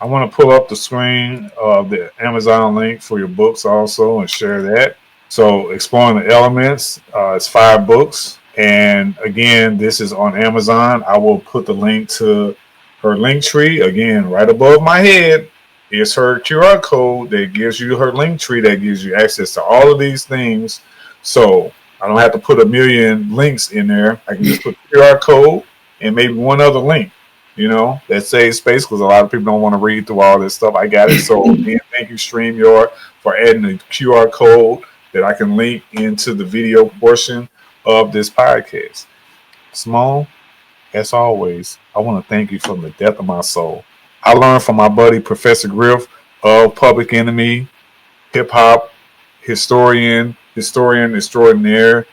I want to pull up the screen of the Amazon link for your books also and share that. So Exploring the Elements, it's 5 books. And again, this is on Amazon. I will put the link to her link tree. Again, right above my head is her QR code that gives you her link tree that gives you access to all of these things. So I don't have to put a million links in there. I can just put the QR code and maybe one other link, that saves space because a lot of people don't want to read through all this stuff. I got it. So again, thank you, StreamYard, for adding a QR code that I can link into the video portion of this podcast. Simone, as always, I want to thank you from the depth of my soul. I learned from my buddy, Professor Griff of Public Enemy, hip hop historian extraordinaire,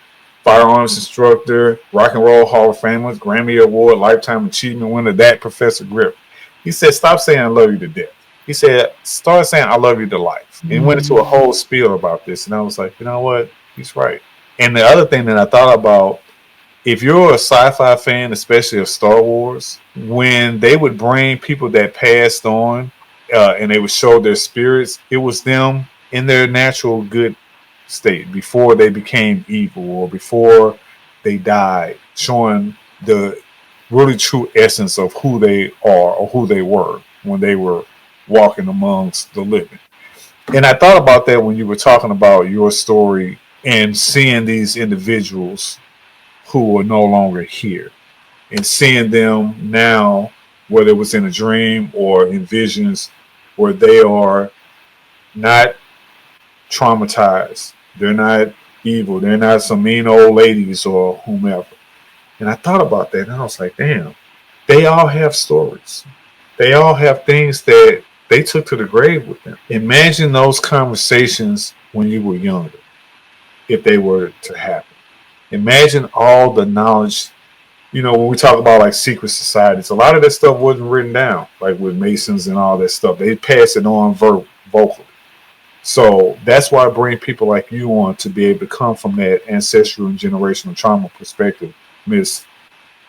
firearms instructor, rock and roll Hall of Famer, Grammy Award, Lifetime Achievement winner, that Professor Griff. He said, stop saying I love you to death. He said, start saying I love you to life. And went into a whole spiel about this. And I was like, you know what? He's right. And the other thing that I thought about, if you're a sci-fi fan, especially of Star Wars, when they would bring people that passed on and they would show their spirits, it was them in their natural good state before they became evil or before they died, showing the really true essence of who they are or who they were when they were walking amongst the living. And I thought about that when you were talking about your story and seeing these individuals who are no longer here and seeing them now, whether it was in a dream or in visions, where they are not traumatized. They're not evil. They're not some mean old ladies or whomever. And I thought about that and I was like, damn, they all have stories. They all have things that they took to the grave with them. Imagine those conversations when you were younger, if they were to happen. Imagine all the knowledge, when we talk about like secret societies, a lot of that stuff wasn't written down, like with Masons and all that stuff. They pass it on vocally. So that's why I bring people like you on to be able to come from that ancestral and generational trauma perspective, Miss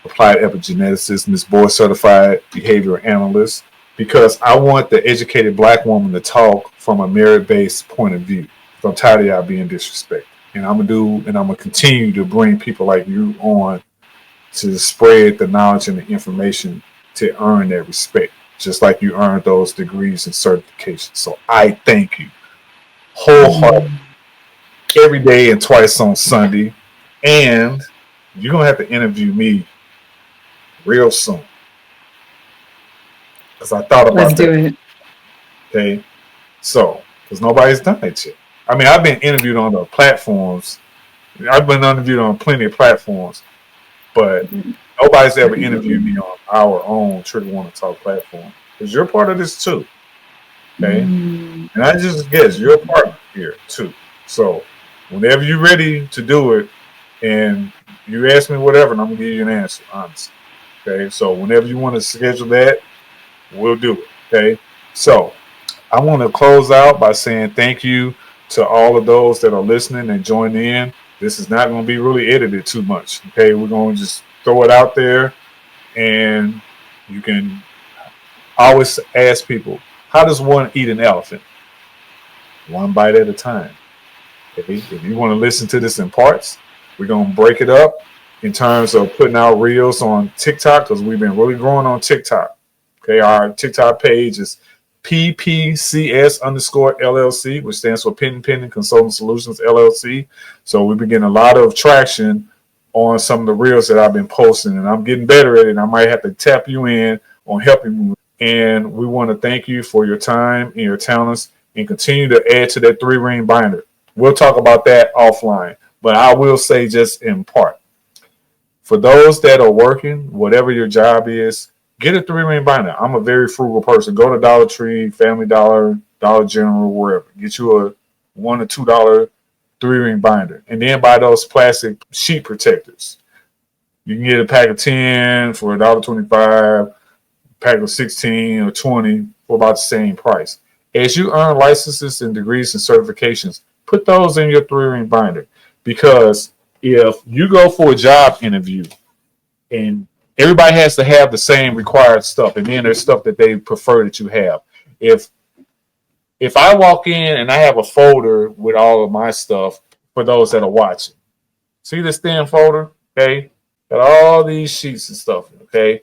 Applied Epigeneticist, Miss Board Certified Behavioral Analyst, because I want the educated Black woman to talk from a merit-based point of view. I'm tired of y'all being disrespected. And I'm going to continue to bring people like you on to spread the knowledge and the information to earn that respect, just like you earned those degrees and certifications. So I thank you wholeheartedly every day and twice on Sunday. And you're going to have to interview me real soon. Because I thought about Let's do it. Okay. So, because nobody's done it yet. I mean, I've been interviewed on the platforms. I've been interviewed on plenty of platforms, but nobody's ever interviewed me on our own Trigger Wanna Talk platform. Because you're part of this too. Okay. And I just guess you're a part here too. So whenever you're ready to do it and you ask me whatever, and I'm gonna give you an answer, honestly. Okay. So whenever you want to schedule that, we'll do it. Okay. So I want to close out by saying thank you to all of those that are listening and joining in. This is not going to be really edited too much. Okay. We're going to just throw it out there, and you can always ask people, how does one eat an elephant? One bite at a time. Okay? If you want to listen to this in parts, we're going to break it up in terms of putting out reels on TikTok, because we've been really growing on TikTok. Okay, our TikTok page is PPCS_LLC, which stands for Penton Consulting Solutions LLC. So we've been getting a lot of traction on some of the reels that I've been posting, and I'm getting better at it. And I might have to tap you in on helping me. And we want to thank you for your time and your talents, and continue to add to that 3-ring binder. We'll talk about that offline, but I will say just in part, for those that are working, whatever your job is, get a 3-ring binder. I'm a very frugal person. Go to Dollar Tree, Family Dollar, Dollar General, wherever. Get you a $1 or $2 3-ring binder, and then buy those plastic sheet protectors. You can get a pack of 10 for $1.25, pack of 16 or 20 for about the same price. As you earn licenses and degrees and certifications, put those in your 3-ring binder, because if you go for a job interview and everybody has to have the same required stuff, and then there's stuff that they prefer that you have. If I walk in and I have a folder with all of my stuff, for those that are watching, see this thin folder? Okay, got all these sheets and stuff. Okay,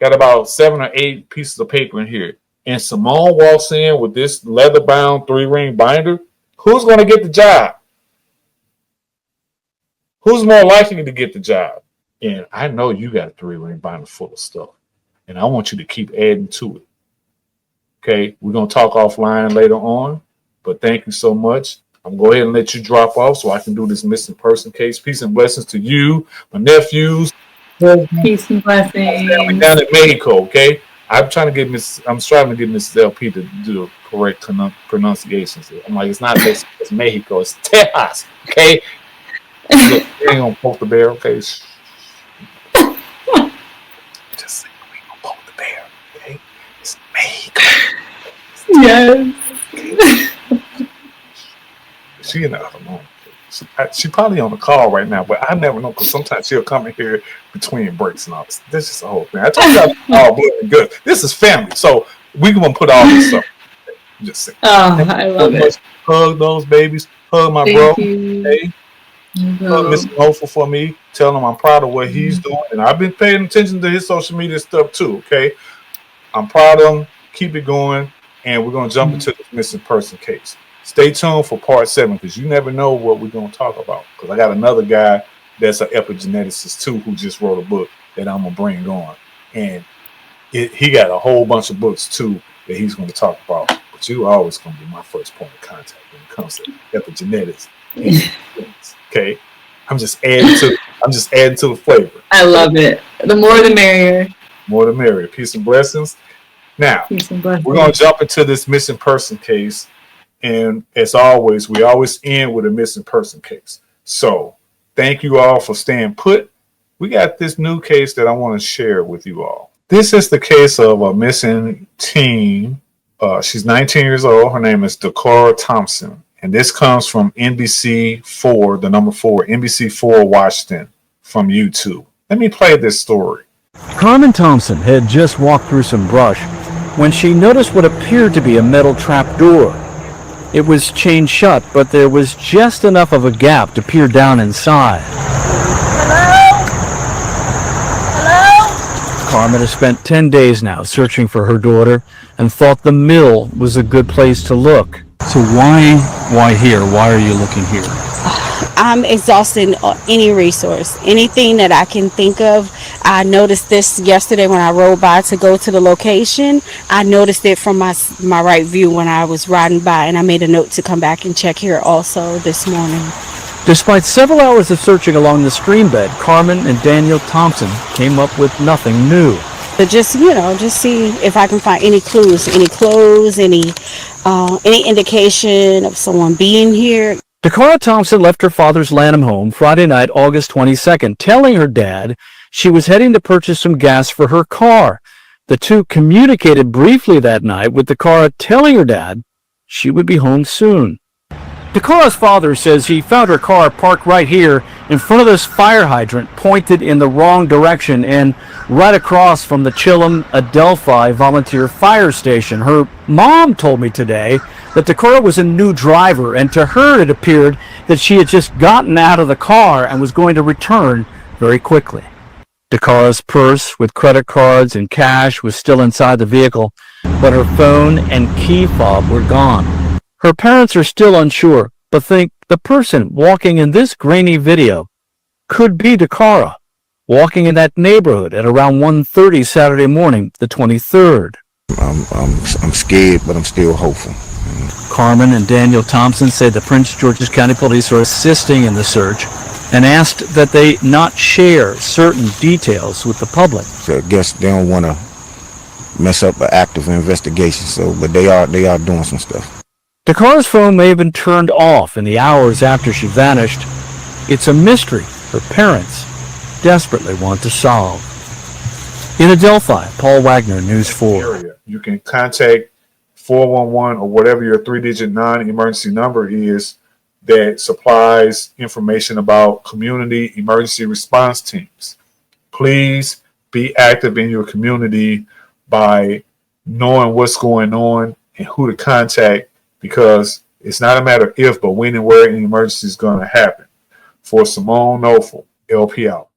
got about 7 or 8 pieces of paper in here. And Simone walks in with this leather-bound 3-ring binder. Who's going to get the job? Who's more likely to get the job? And I know you got a 3-ring binder full of stuff, and I want you to keep adding to it. Okay, we're going to talk offline later on, but thank you so much. I'm going to go ahead and let you drop off so I can do this missing person case. Peace and blessings to you, my nephews. Peace and blessings. Down in Mexico, okay? I'm trying to get Mrs. LP to do the correct pronunciations. I'm like, it's not Mexico, it's Mexico, it's Tejas, okay? Look, we ain't gonna poke the bear, okay? Just say we ain't gonna poke the bear, okay? It's Mexico. Yes. She in the other room. She probably on the call right now, but I never know, because sometimes she'll come in here between breaks and all this. This is the whole thing. I told you all blood and good. This is family, so we gonna put all this stuff. Just saying. Oh, I love it. Hug those babies. Hug my bro. Hey, hug Mr. Nofel for me. Tell him I'm proud of what he's doing, and I've been paying attention to his social media stuff too. Okay, I'm proud of him. Keep it going, and we're gonna jump into this missing person case. Stay tuned for part 7, because you never know what we're going to talk about. Because I got another guy that's an epigeneticist too, who just wrote a book that I'm going to bring on. And he got a whole bunch of books too that he's going to talk about. But you always going to be my first point of contact when it comes to epigenetics. Okay, I'm just adding to the flavor. I love it. The more the merrier. More the merrier. Peace and blessings. Now, we're going to jump into this missing person case. And as always, we always end with a missing person case. So thank you all for staying put. We got this new case that I want to share with you all. This is the case of a missing teen. She's 19 years old. Her name is Dakota Thompson. And this comes from NBC4, the number 4, NBC4 Washington, from YouTube. Let me play this story. Carmen Thompson had just walked through some brush when she noticed what appeared to be a metal trap door. It was chained shut, but there was just enough of a gap to peer down inside. Hello? Hello? Carmen has spent 10 days now searching for her daughter and thought the mill was a good place to look. So why here? Why are you looking here? I'm exhausting any resource, anything that I can think of. I noticed this yesterday when I rode by to go to the location. I noticed it from my right view when I was riding by, and I made a note to come back and check here also this morning. Despite several hours of searching along the stream bed, Carmen and Daniel Thompson came up with nothing new. So just see if I can find any clues, any clothes, any indication of someone being here. Dakota Thompson left her father's Lanham home Friday night, August 22nd, telling her dad she was heading to purchase some gas for her car. The two communicated briefly that night, with Dakota telling her dad she would be home soon. Dakota's father says he found her car parked right here in front of this fire hydrant, pointed in the wrong direction and right across from the Chilham Adelphi Volunteer Fire Station. Her mom told me today that Dakota was a new driver, and to her it appeared that she had just gotten out of the car and was going to return very quickly. Dakota's purse with credit cards and cash was still inside the vehicle, but her phone and key fob were gone. Her parents are still unsure, but think the person walking in this grainy video could be Dakara, walking in that neighborhood at around 1:30 Saturday morning, the 23rd. I'm scared, but I'm still hopeful. Carmen and Daniel Thompson say the Prince George's County Police are assisting in the search and asked that they not share certain details with the public. So I guess they don't want to mess up an active investigation. But they are doing some stuff. Dakara's phone may have been turned off in the hours after she vanished. It's a mystery her parents desperately want to solve. In Adelphi, Paul Wagner, News 4. You can contact 411 or whatever your 3-digit non-emergency number is that supplies information about community emergency response teams. Please be active in your community by knowing what's going on and who to contact, because it's not a matter of if, but when and where an emergency is going to happen. For Simone Nofel, LP out.